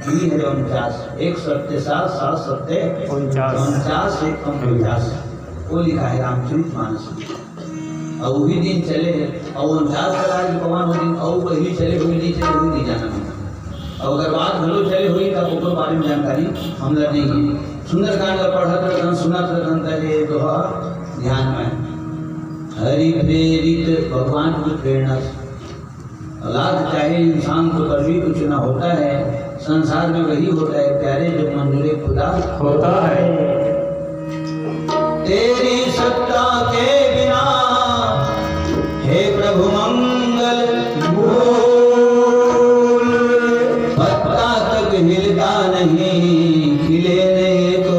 49, 1 सत्ते 7, 7 सत्ते 49, 1 कम 50 वो लिखा है रामचरित मानस में। और वही दिन चले और 49 कलाक के पवन हो दिन और वही चले हुए नहीं चले हुए नहीं जाना मिलता। और अगर बात भलो चले हुई तब ऊपर बारे में जानकारी हम लोग नहीं है। सुंदरकांड का पढ़त रहन सुनत रहन ये तो ध्यान में हरि प्रेरित भगवान की प्रेरणा लाख चाहे इंसान तो कभी कुछ ना होता है, संसार में वही होता है प्यारे जब मंजूरे खुदा होता है। तेरी सत्ता के बिना हे प्रभु मंगल बोल, पत्ता तक हिलता नहीं खिले नहीं तो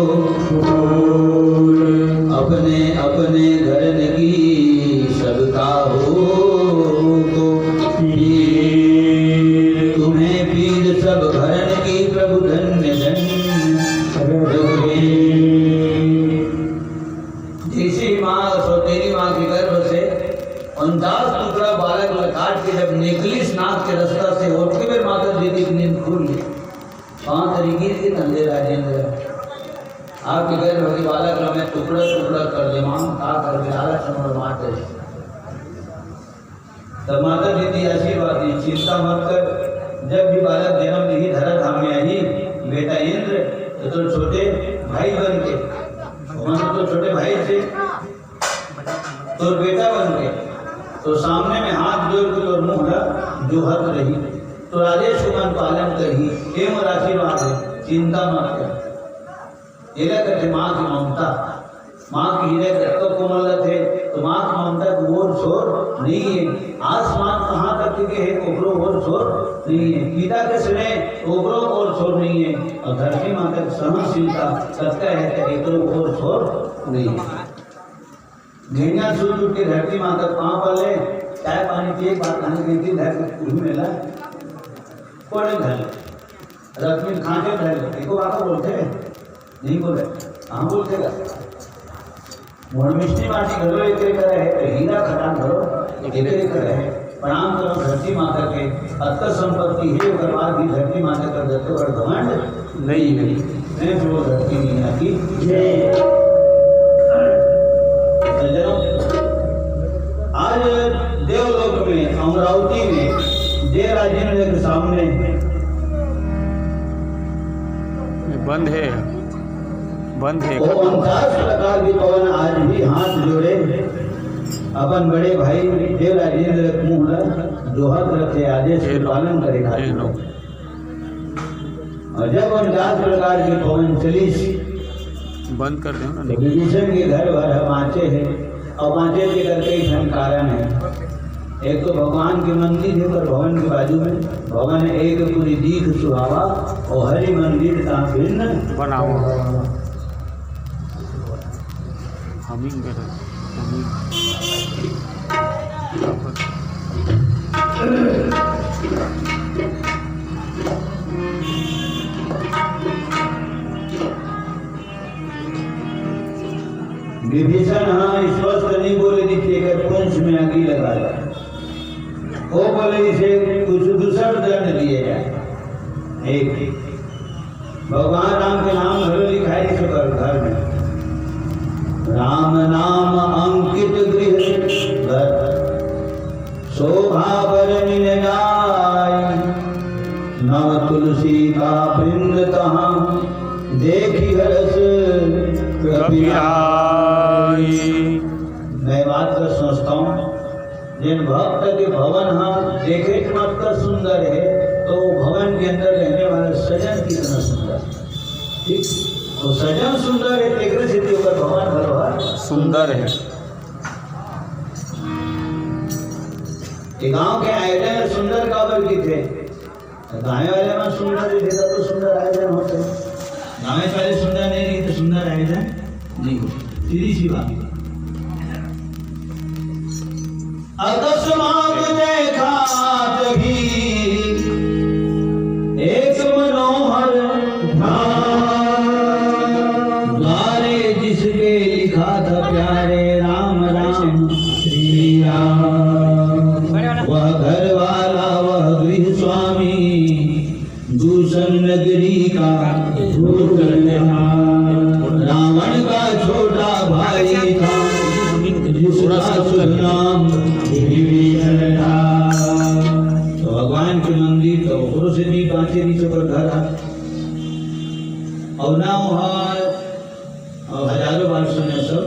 अपने अपने घर की सबका हो तो तुम्हें पीर सब भरण की प्रभु धन्य जैसी माँ सौतेली माँ के गर्भ से 49 टुकड़ा बालक काट के जब निकली नाक के रास्ता से और फिर माता दीदी की नींद खुल गई। 5 तरीके के नंदे राजेंद्र आपके गर्भ के बालक में टुकड़ा टुकड़ा कर दे मां का कर दे आलस और माते। तब माता दीदी आशीर्वाद दी चिंता मत कर, जब भी बालक जन्म ली धरा धाम में आई बेटा इंद्र तो छोटे भाई बन के तो छोटे भाई से तो बेटा बन के तो सामने में हाथ जोड़ के और मुँह जोहत रही तो राजेश सुमन पालन करी एवं आशीर्वाद है चिंता मत कर। ये कहते माँ की ममता, माँ की हृदय रक्त कोमल थे तो माँ की ममता को और छोर नहीं है। आसमान कहाँ तक के है ओकरो और छोर नहीं है, पिता के स्नेह ओकरो और छोर नहीं है, और धरती माता की सहनशीलता सत्य है कि एकरो और छोर नहीं है। घेनिया सूझ उठ के धरती माता कहाँ पर ले चाय पानी पिए बात खाने की थी धरती मेला कोड़े धर रश्मि खाने धर देखो बाबा बोलते हैं नहीं बोले हाँ बोलते का मिष्टी माटी घरो एक करे है तो हीरा खटान घरो एक करे है। प्रणाम करो धरती माता के अत्तर संपत्ति है करवार की धरती माता कर देते और घमंड नहीं मैं जो धरती मीना की आज देवलोक में अमरावती में जय राजेंद्र के सामने बंद है 49 प्रकार के पवन आज भी हाथ जोड़े अपन बड़े भाई देव राजेंद्र मुँह जोहत रखे आदेश के पालन करे खातिर। और जब 49 प्रकार के पवन चली बंद कर दो ना। विभीषण के घर भर बाँचे है और बाँचे के कर कई धन कारण है। एक तो भगवान के मंदिर है पर भवन के बाजू में भवन एक पूरी दीख सुहावा और हरि मंदिर का भिन्न बनाओ हमिंग विभीषण हाँ स्वस्थ नहीं बोले दिखेगा पुंछ में आगी लगा जाए, वो बोले इसे कुछ दूसरा दंड दिए जाए। एक भगवान राम के नाम घर लिखाई से घर में राम नाम अंकित गृह शोभा बरनी जाय, नव तुलसी का वृंद कहाँ देखी हरस मैं बात कर सोचता हूँ जिन भक्त के भवन हाँ देखे मत कर सुंदर है तो भवन के अंदर रहने वाला सजन कितना सुंदर, ठीक तो सजन सुंदर है देखने से ऊपर भवन भरवा सुंदर है। ये गांव के आयोजन सुंदर काबर की थे गाँव वाले में सुंदर दिखे तो सुंदर आयोजन होते गाँव वाले सुंदर नहीं रही तो सुंदर आयोजन नहीं होते सीधी सी बात अकस्मात देखा तभी एक मनोहर द्वारे जिसके लिखा था प्यारे राम राम श्री राम वह घर वाला वह गृह स्वामी दूषण नगरी का भूषण रावण का छोटा भाई था जिसका शुभ नाम विभीषण था। तो भगवान के मंदिर तो ऊपर से भी पांचे नीचे पर घर और ना वहाँ हजारों बार सुने सब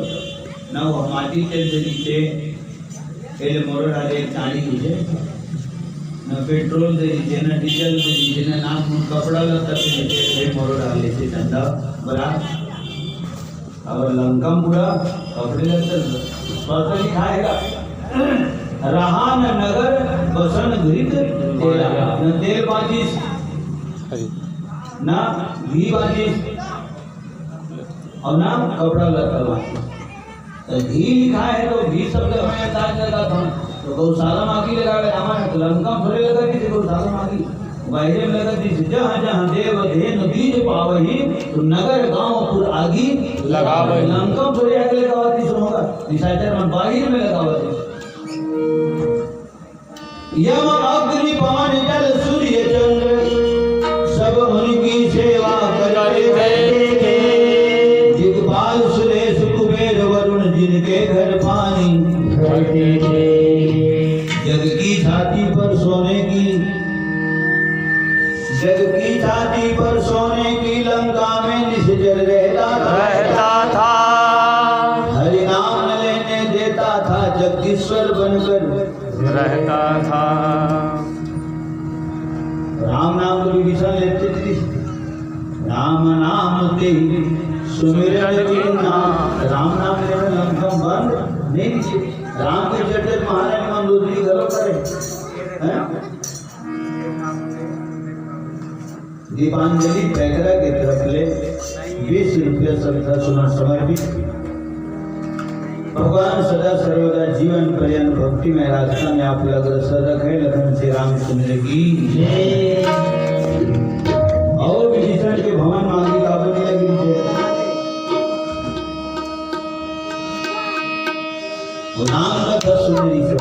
ना वो माटी तेल दे नीचे पहले मोड़ डाले चाली नीचे ना पेट्रोल दे नीचे ना डीजल दे नीचे ना नाक मुंह कपड़ा लगता थे नीचे मोड़ डाले थे धंधा बड़ा और लंका पूरा कपड़े लगते पता खाएगा रहा न नगर बसन घृत तेरा न तेल बाजिश ना घी बाजिश और ना कपड़ा लता बाजिश घी लिखा है तो घी शब्द हमें अंदाज लगा था तो गौशाला मागी लगा हमारे लंका थोड़े लगा थी गौशाला मागी बाहर में लगा थी जहाँ जहाँ देव धेन बीज पावही तो नगर गांव पुर आगी लगावही लंका थोड़े आगे लगावती सुनोगा निशाचर मन बाहर में लगावती यम अग्नि पवन जल सूर्य चंद्र सब उनकी सेवा करते थे दिग्पाल सुरेश कुबेर वरुण जिनके घर पानी भरते थे जग की छाती पर सोने की जग की छाती पर सोने की लंका में निश्चल रहता था हरि नाम न लेने देता था जगदीश्वर बनकर रहता था। राम नाम तो विभीषण लेते थे राम नाम ते सुमिरन के नाम राम नाम लेने लंका बंद नहीं थी राम के चर्चे महारानी मंदोदरी घरों करे दीपांजलि पैकरा की तरफ ले 20 रुपये श्रद्धा सुमन समर्पित भगवान सदा सर्वदा जीवन पर्यंत भक्ति में रास्ता में आप अग्रसर रखे लखन श्री रामचंद्र की जय। और विभीषण के भवन मांगी काबली लगी राम कथा सुनने से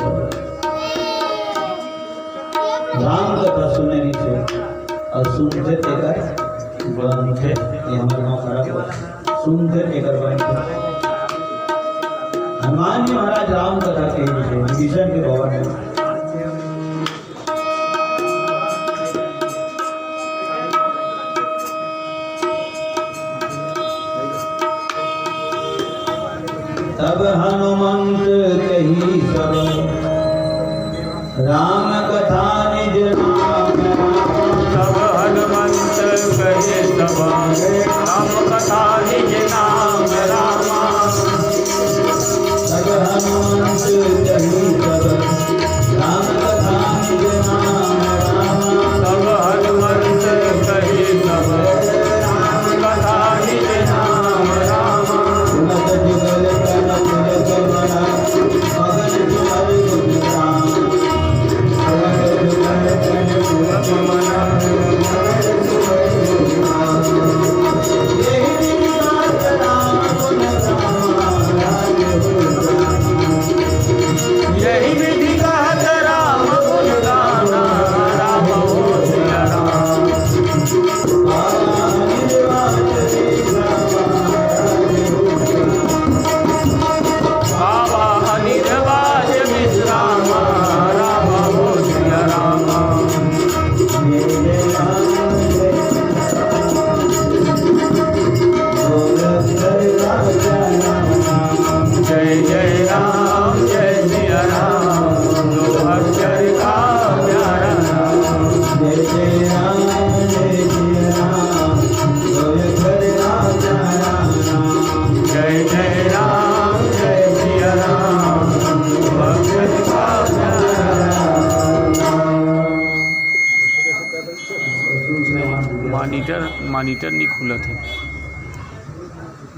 राम कथा सुनने से और सुनते तेकर बनते ये हमारे गाँव खराब हुआ सुनते तेकर बनते हनुमान जी महाराज राम कथा के विभीषण के भवन में तब हनुमंत कही सब राम कथा निज नाम तब हनुमंत कहे सब राम कथा निज नाम रामा तब हनुमंत कही सब राम कथा निज नाम रामा तब हनुमंत कहे सब राम कथा निज नाम रामा सुनत जुगल कन तिलक मना मगन तुम्हारे गुण राम सुनत जुगल कन तिलक मना मगन तुम्हारे गुण राम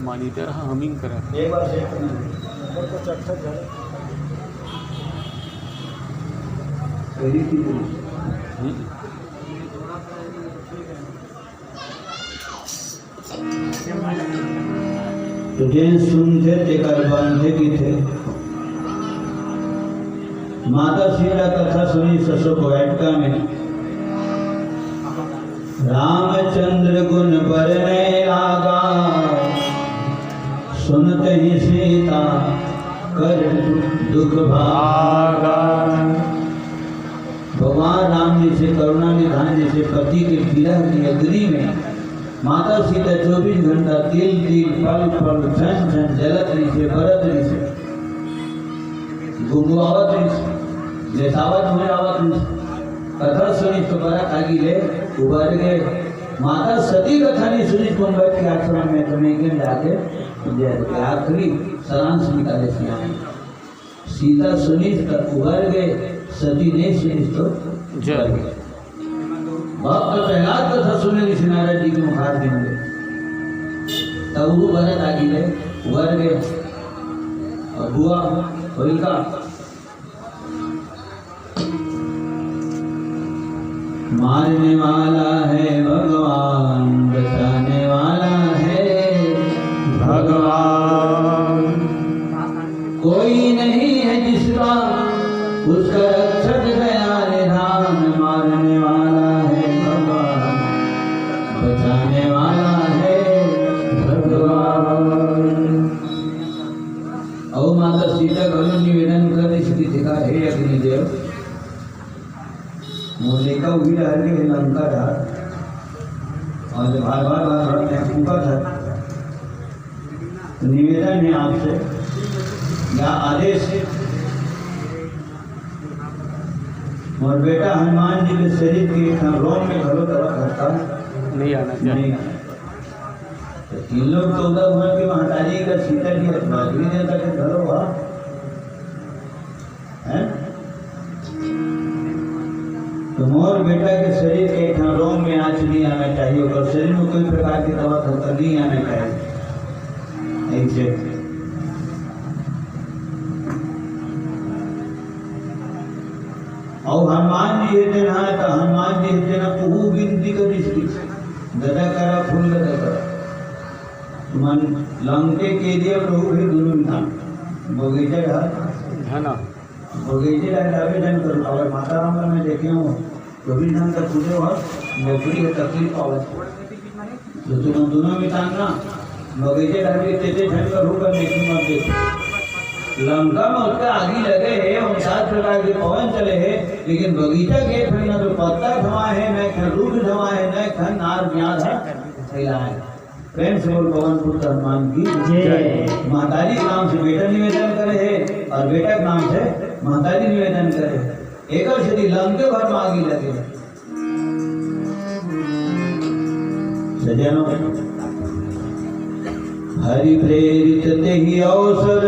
मानी तर हमिंग करा एक बार चेक करना सही थी तुझे सुनते थे कर बांधे की थे माता सीता कथा सुनी ससुर बैठका में रामचंद्र गुण बरने लागा सुनते ही सीता कर दुख भागा। भगवान राम जी से करुणा निधान जी से पति के विरह की अग्नि में माता सीता 24 घंटा तिल तिल पल पल क्षण क्षण जलत रही से बरत रही से गुंगुआवत रही से जैसावत हुए आवत रही से कथा सुनी तो बड़ा आगे ले उबर गए। माता सती कथा नहीं सुनी तुम बैठ के आश्रम में तुम्हें गिर जाके आखिरी सारांश निकाले सीता सुनी तो उबर गए सती नहीं सुनी तो जल गए। भक्त प्रहलाद कथा सुने ऋषि नारद जी के मुखार देंगे तब वो भरत आगे गए उबर गए और हुआ होलिका मारने वाला है भगवान बचाने वाला है भगवान कोई नहीं है जिसका उसका रक्षक गया निधान। मारने वाला है भगवान बचाने वाला है भगवान। और माता सीता को निवेदन कर इसकी देखा हे अग्निदेव मोले का उही डर के लंका था और बार बार बार बार मैं फूका था तो निवेदन है आपसे या आदेश है और बेटा हनुमान जी के शरीर के रोम में घरों तरह करता नहीं आना चाहिए। तो तीन लोग 14 भर के महाराजी का सीता जी माधुरी देवता के घरों हुआ है तो मोर बेटा के शरीर के एक रोम में आँच नहीं आना चाहिए और शरीर में कोई प्रकार की दवा होकर नहीं आना चाहिए ऐसे और हनुमान जी हेते ना तो हनुमान जी हेते ना वो विनती कर इसकी गदा करा फूल गदा करा मन लंके के दिए प्रभु भी गुरु था बगीचे है ना बगीचे आवेदन करो और माता राम का मैं देखे हूँ 24 घंटा पूजे हुआ नौकरी है तकलीफ पावा तो तुम दोनों में तांगना बगीचे डाले तेते झंड का होकर देखी मत देख लंका में उसके आगे लगे है 7 प्रकार के पवन चले है लेकिन बगीचा के न तो पत्ता धमा है न रूप धमा है न खन नार ब्याज है प्रेम से बोल पवन पुत्र हनुमान की जय। महतारी के नाम से बेटा निवेदन करे है और बेटा के नाम से महतारी निवेदन करे एक यदि लंके भर में आगे लगे सजनों हरि प्रेरित ते ही अवसर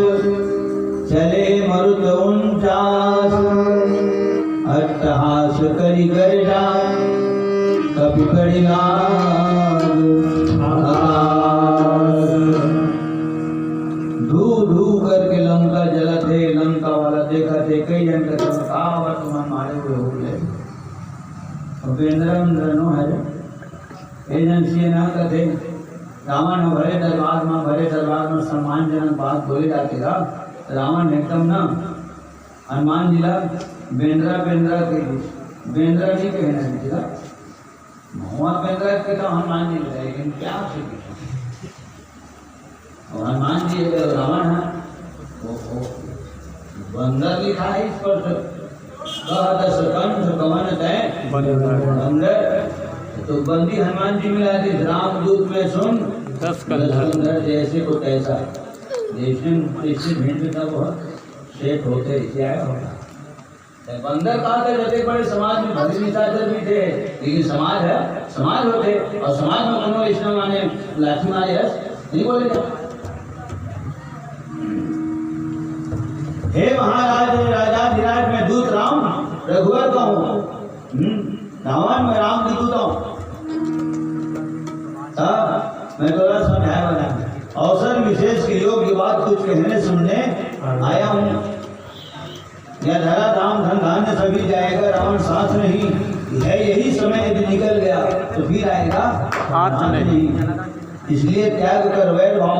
चले मरुत 49 अट्टहास करी गर्जा कभी कड़िलाग धू धू करके लंका जला थे लंका वाला देखा थे कई जन का चमकावत तुम मारे हुए हो गए और बेंद्र नो है एजेंसी ना कथे रावण भरे दरबार में सम्मानजनक बात बोली जाती था रावण एकदम ना हनुमान जी ला बेंद्रा के बेंद्रा नहीं कहना चाहिए हुआ बेंद्रा के तो हनुमान जी लेकिन क्या से और हनुमान जी रावण है वो बंदर लिखा है इस पर दस कंठ कवन तय बंदर तो बंदी हनुमान जी मिला दी रामदूत में सुन 10 कंधर जैसे को तैसा जैसे भेंट था बहुत सेठ होते इसे आया होगा बंदर कहा थे रहते बड़े समाज में भली निशाचर भी थे लेकिन समाज है समाज होते और समाज में मनो इसमें माने लाठी मारे है नहीं बोले हे महाराज राजा धीराज में दूत राम रघुवर का हूँ रावण में राम की दूत हूँ मैं थोड़ा समझाया बना अवसर कुछ कहने सुनने आया हूँ। या धरा धाम धन धान्य सभी जाएगा, रावण साथ नहीं है, यही समय यदि निकल गया तो फिर आएगा हाथ नहीं। इसलिए त्याग कर वैर भाव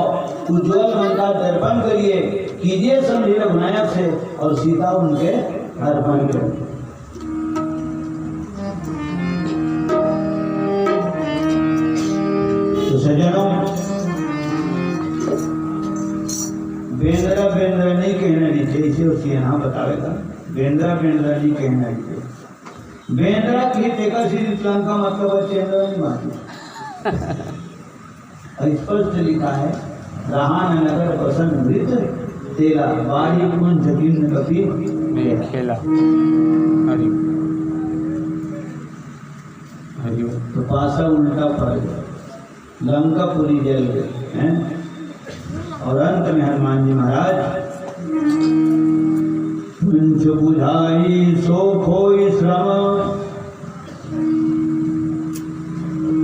उज्ज्वल मन का दर्पण करिए, कीजिए समझे रघुनायक से और सीता उनके अर्पण करिए। तो सज्जनों, बेंद्रा बेंद्रा नहीं कहना नीचे, इसे उसके यहाँ बतावेगा। बेंद्रा बेंद्रा नहीं कहना नीचे। बेंद्रा की टेका सीधी का मतलब चेंद्रा नहीं मानी। स्पष्ट लिखा है, रहान नगर प्रसन्न मृत तेरा, बारी कुंज जगिन कपि में खेला। हरि हरि। तो पासा उल्टा पड़ गया, लंकापुरी जल गए हैं। और अंत में हनुमान जी महाराज, कुंज बुझाई सो खोई श्रम,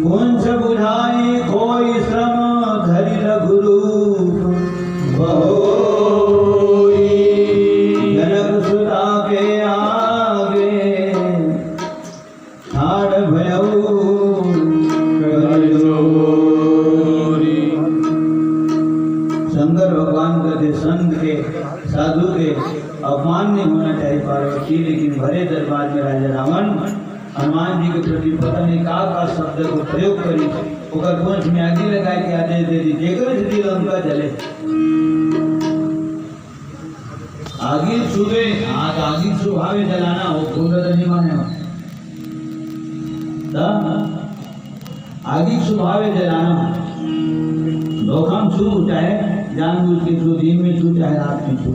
कुंज बुझाई खोई श्रम, धरि रघुरूप बहोई, जनक सुता के आगे ठाड़ भयऊ शंकर भगवान कहते संत के साधु के अपमान नहीं होना चाहिए पार्वती, लेकिन भरे दरबार में राजा रावण हनुमान जी के प्रति पता नहीं का शब्द को प्रयोग करी, ओकर पूंछ में आगे लगाए के आदेश दे दी, जेकर से लंका जले। आगे सुबह आज आगे सुभावे जलाना हो, कुंड नहीं माने हो, आगे सुभावे जलाना, धोखम छू चाहे जानबूझ के छू, दिन में छू चाहे रात में छू।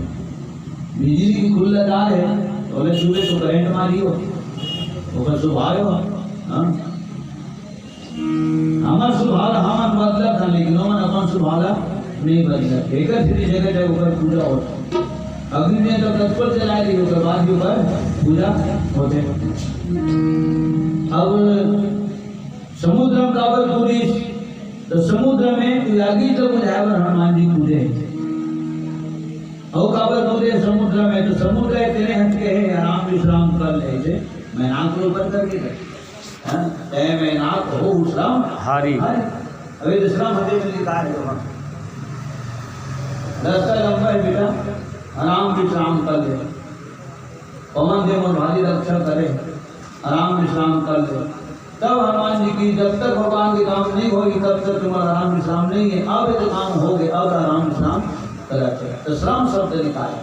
बिजली की खुल्लदार है, बोले सुबह तो करंट मारी हो, वो स्वभाव हो। हमार स्वभाव हमार बदला था, लेकिन हमार अपन स्वभाव नहीं बदला। एक जगह जगह पूजा होता, अग्नि में तो तत्पर चलाए दी, उसके बाद भी पूजा होते। अब समुद्र का पूरी, तो समुद्र में लागी तो बुझावर हनुमान जी कूदे, और काबर कूदे समुद्र में, तो समुद्र तेरे हट के है, आराम विश्राम कर ले से मैं नाक को ऊपर करके तय मैं नाक हो विश्राम हारी। अभी विश्राम हटे में लिखा है, रास्ता लंबा है बेटा, आराम विश्राम कर ले, पवन देव और भारी रक्षा करे, आराम विश्राम कर ले। तब हनुमान जी की, जब तक भगवान के काम नहीं होगी तब तक तुम्हारा आराम विश्राम नहीं है। अब तो काम हो गए, अब आराम विश्राम कराते, तो श्राम शब्द लिखा है।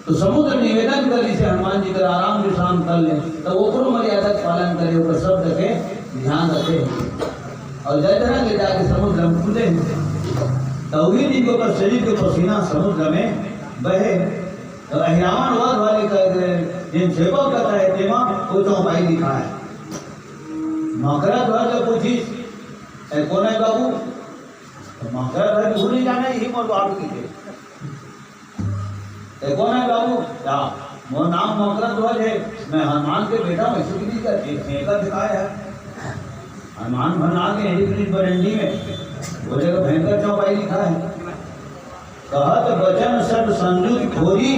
तो समुद्र निवेदन करी से हनुमान जी का आराम विश्राम कर ले, तो वो मर्यादा का पालन करे, वो शब्द के ध्यान रखे, और जय तरह ले जाके समुद्र में कूदे। तौहीद जी को शरीर के पसीना समुद्र में बहे। तो अहिरावण वध वाले जिन सेवक कहता है तेमा वो चौपाई लिखा है। मकरा ध्वज जब पूछी कौन है बाबू, तो मकरा ध्वज भूल जाना यही मोर बाबू की थे, कौन है बाबू, क्या मोर नाम मकरा ध्वज है, मैं हनुमान के बेटा मैसूरी का दिखाया है। हनुमान बना के बरंडी में वो जगह भयंकर चौपाई लिखा है। कहत वचन सब संयुक्त खोरी,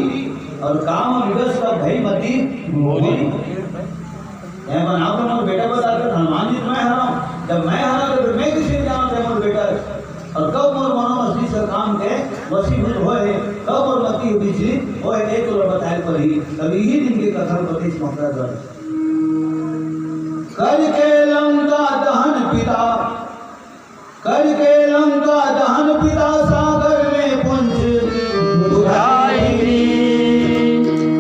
और काम विवश का भय मती मोरी। मैं बना तो मोर बेटा बता कर हनुमान जी मैं हरा, जब मैं हरा तो मैं किसी जान से मोर बेटा, और कब मोर मनो असली से काम के वसीभूत होए, कब मोर मती बिजली होए, एक तो बताए पर ही तभी ही दिन के कथन प्रति मकरा ध्वज करके लंका दहन पिता, करके लंका दहन पिता, सागर में पुंज बुझाई।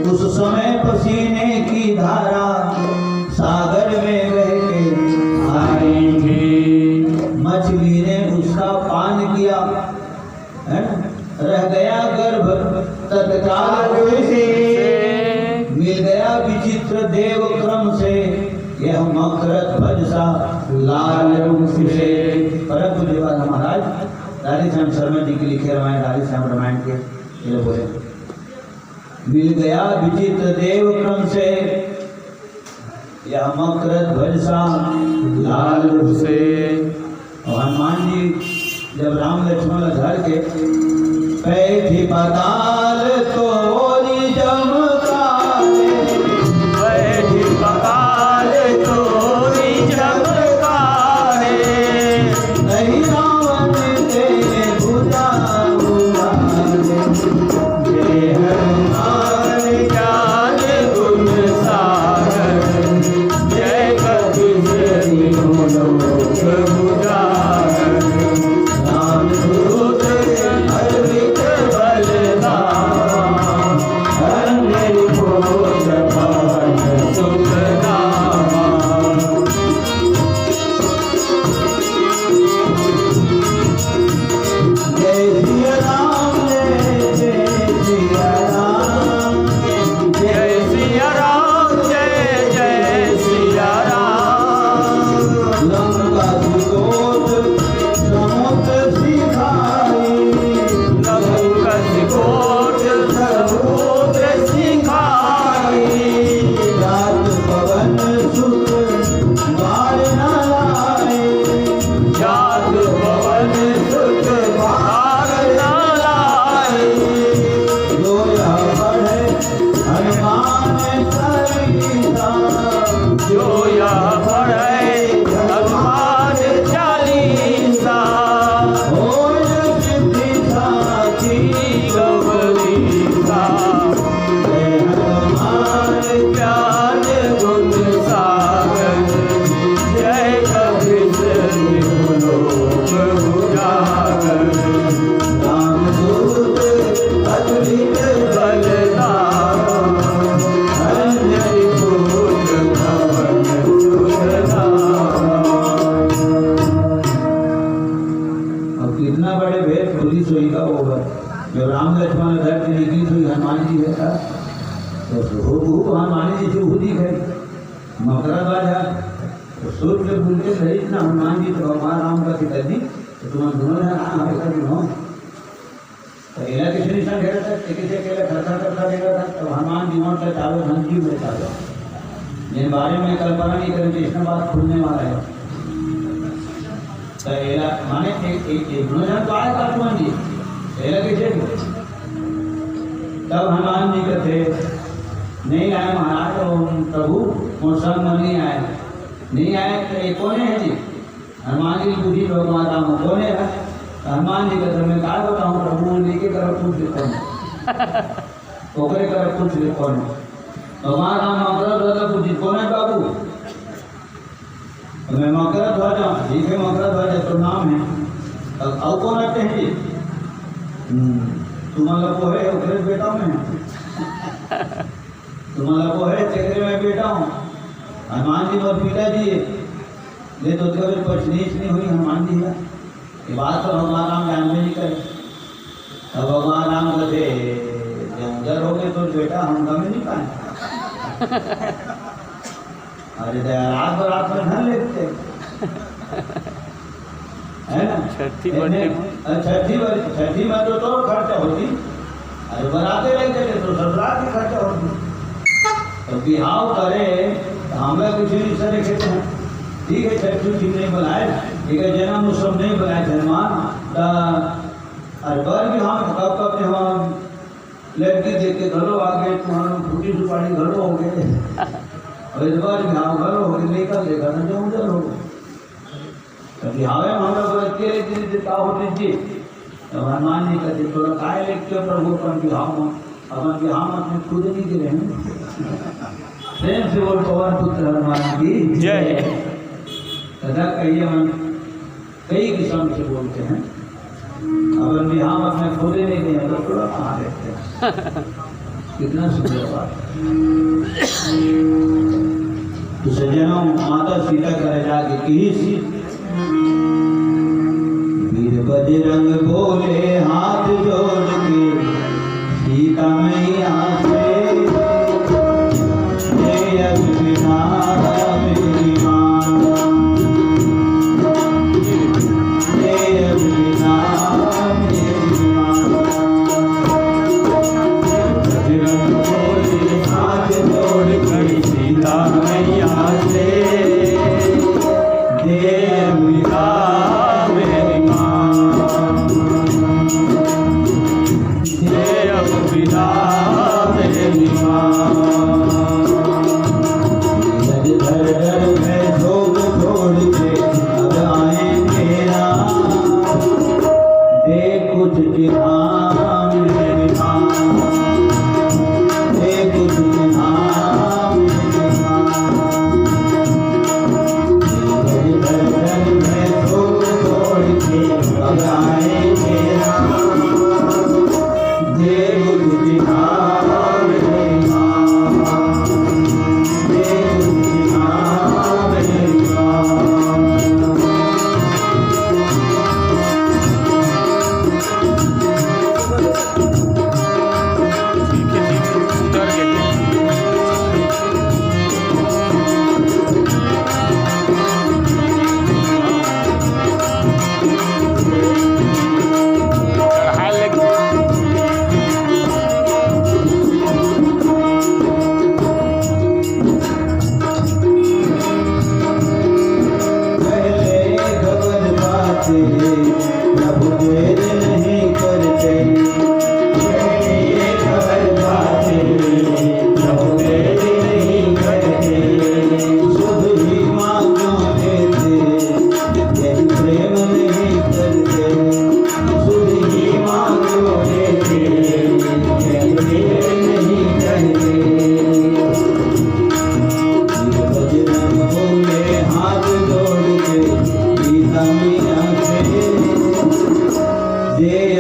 उस समय पसीने की धारा सागर में बह के आएगी। मछली ने उसका पान किया, रह गया गर्भ तत्काल से, मिल गया विचित्र देव क्रम से, यह मकरत भज सा लाल रूप से। परम पूज्यपाद महाराज राधे श्याम शर्मा जी के लिखे रामायण, राधे श्याम रामायण के ये बोले, मिल गया विचित्र देव क्रम से, यह मकरत भज सा लाल रूप से। और हनुमान जी जब राम लक्ष्मण धर के पैठी पताल तो बोली जमकाले, बैठी पकाल तोरी जमकारे, नहीं रावण के भुजा उड़ाले। जय हनुमान ज्ञान गुण सागर, जय कपीश तीनों लोक उजागर, रामदूत अद्भुत बलधामा, धन्य घोष पवन सुख नामा। जय सिया राम जय सिया राम, जय सिया राम, जय जय सिया राम। लंका सुकोट समुद्र सिखाई, लंकस कोट समुद्र सिखाई, रात पवन सुत बार न लाए। जात पवन सुख भार न लाए, जो यह पढ़े हनुमान चालीसा, जो यह पढ़े हनुमान चालीसा, होय सिद्धि साखी। गौरीसा। जय हनुमान ज्ञान गुण सागर, जय कपीश तीनों लोक उजागर, रामदूत अतुलित बलधामा, धन्य घोष पवन सुख नामा। अब कितना बड़े भेद पुलिस हुई का होगा। जो राम लक्ष्मण धर के निकली हुई हनुमान जी है था, तो हनुमान जी से खुद ही गए मकरा बाजा, तो सोच के बोलते सही ना हनुमान जी तो भगवान राम का सिखा दी, तो तुम्हारे दोनों है हमारे साथ हो। तो एला किसी निशान घेरा था, किसी अकेला खर्चा करता देगा था, तो हनुमान जी वहाँ से चालो धन जी में चालो, जिन बारे में कल्पना नहीं करें कृष्ण बात खुलने वाला है। तो एला माने एक दोनों जन तो आए था हनुमान जी, एला कैसे तब हनुमान जी कहते नहीं आए महाराज, तो प्रभु मोर संग में नहीं आए तो ये कौन है जी? हनुमान जी पूछी भगवान राम कौन है? हनुमान जी कहते मैं क्या बताऊँ प्रभु, लेके कर पूछ ले कौन है, ओकरे कर पूछ ले कौन है। भगवान राम मकर ध्वज पूछी कौन है बाबू? तो मैं मकर ध्वज, ठीक है मकर ध्वज तो नाम है, अब कौन आते हैं जी? तुम्हारा को है ओकरे बेटा में, तुम्हारा को है चक्रे में बेटा हूँ। हनुमान जी और पिता जी ये तो कभी पछनीच नहीं हुई हनुमान जी का, ये बात तो भगवान राम जानते नहीं करे। अब भगवान राम कहते जब उधर हो गए तो बेटा हम कभी नहीं पाए। अरे रात बरात में धन लेते है ना, छठी बड़ी छठी में तो खर्चा होती, अरे बराते लेते थे तो ससुराल की खर्चा होती। तो बिहाव करे तो हमें कुछ नहीं सर कहते हैं ठीक है छठी ठीक नहीं बुलाए, ठीक है जन्म उत्सव नहीं बुलाए हनुमान, अरे बर भी हम कब कब हम लड़की देख के घरों आ गए, तुम्हारा फूटी सुपारी घरों हो गए, और इस बार बिहाव घरों हो गए लेकर देखा ना जो उधर हो गए। कभी हावे हम लोग अकेले दिन का हो लीजिए, तो हनुमान जी कहते थोड़ा काय लेते प्रभु अपन बिहाव में, अपन बिहाव में अपने खुद नहीं गिरे हैं। प्रेम से बोल पवन पुत्र हनुमान की जय। तथा कहिए हम कई किस्म से बोलते हैं, अपन बिहाव अपने खुद नहीं गए तो थोड़ा कहाँ लेते हैं। कितना सुंदर बात है। तो सज्जनों माता सीता करे जाके की वीर बजरंग बोले हाथ जोड़ के सीता मैया से, हे अभिना मेरी माँ, हे अभिना मेरी माँ। बजरंग बोले हाथ जोड़ के सीता मैया से, हे अभिना मेरी माँ।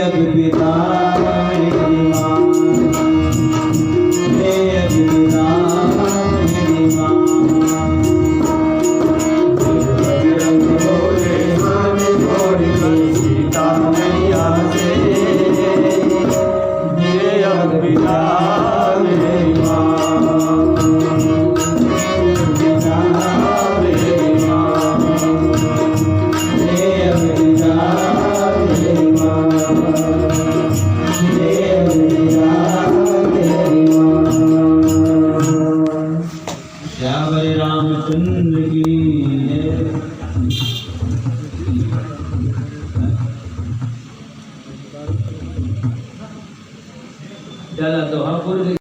अद्विता मेरी माँ, हे अद्विता मेरी माँ। बजरंग बोले मन थोड़ी सीता मैया से, हे अद्विता मेरी माँ, अद्विता मेरी माँ, हे अद्विता मेरी माँ, हे अद्विता मेरी माँ। श्याम रामचंद्र की जय। चला तो हाँ पूरे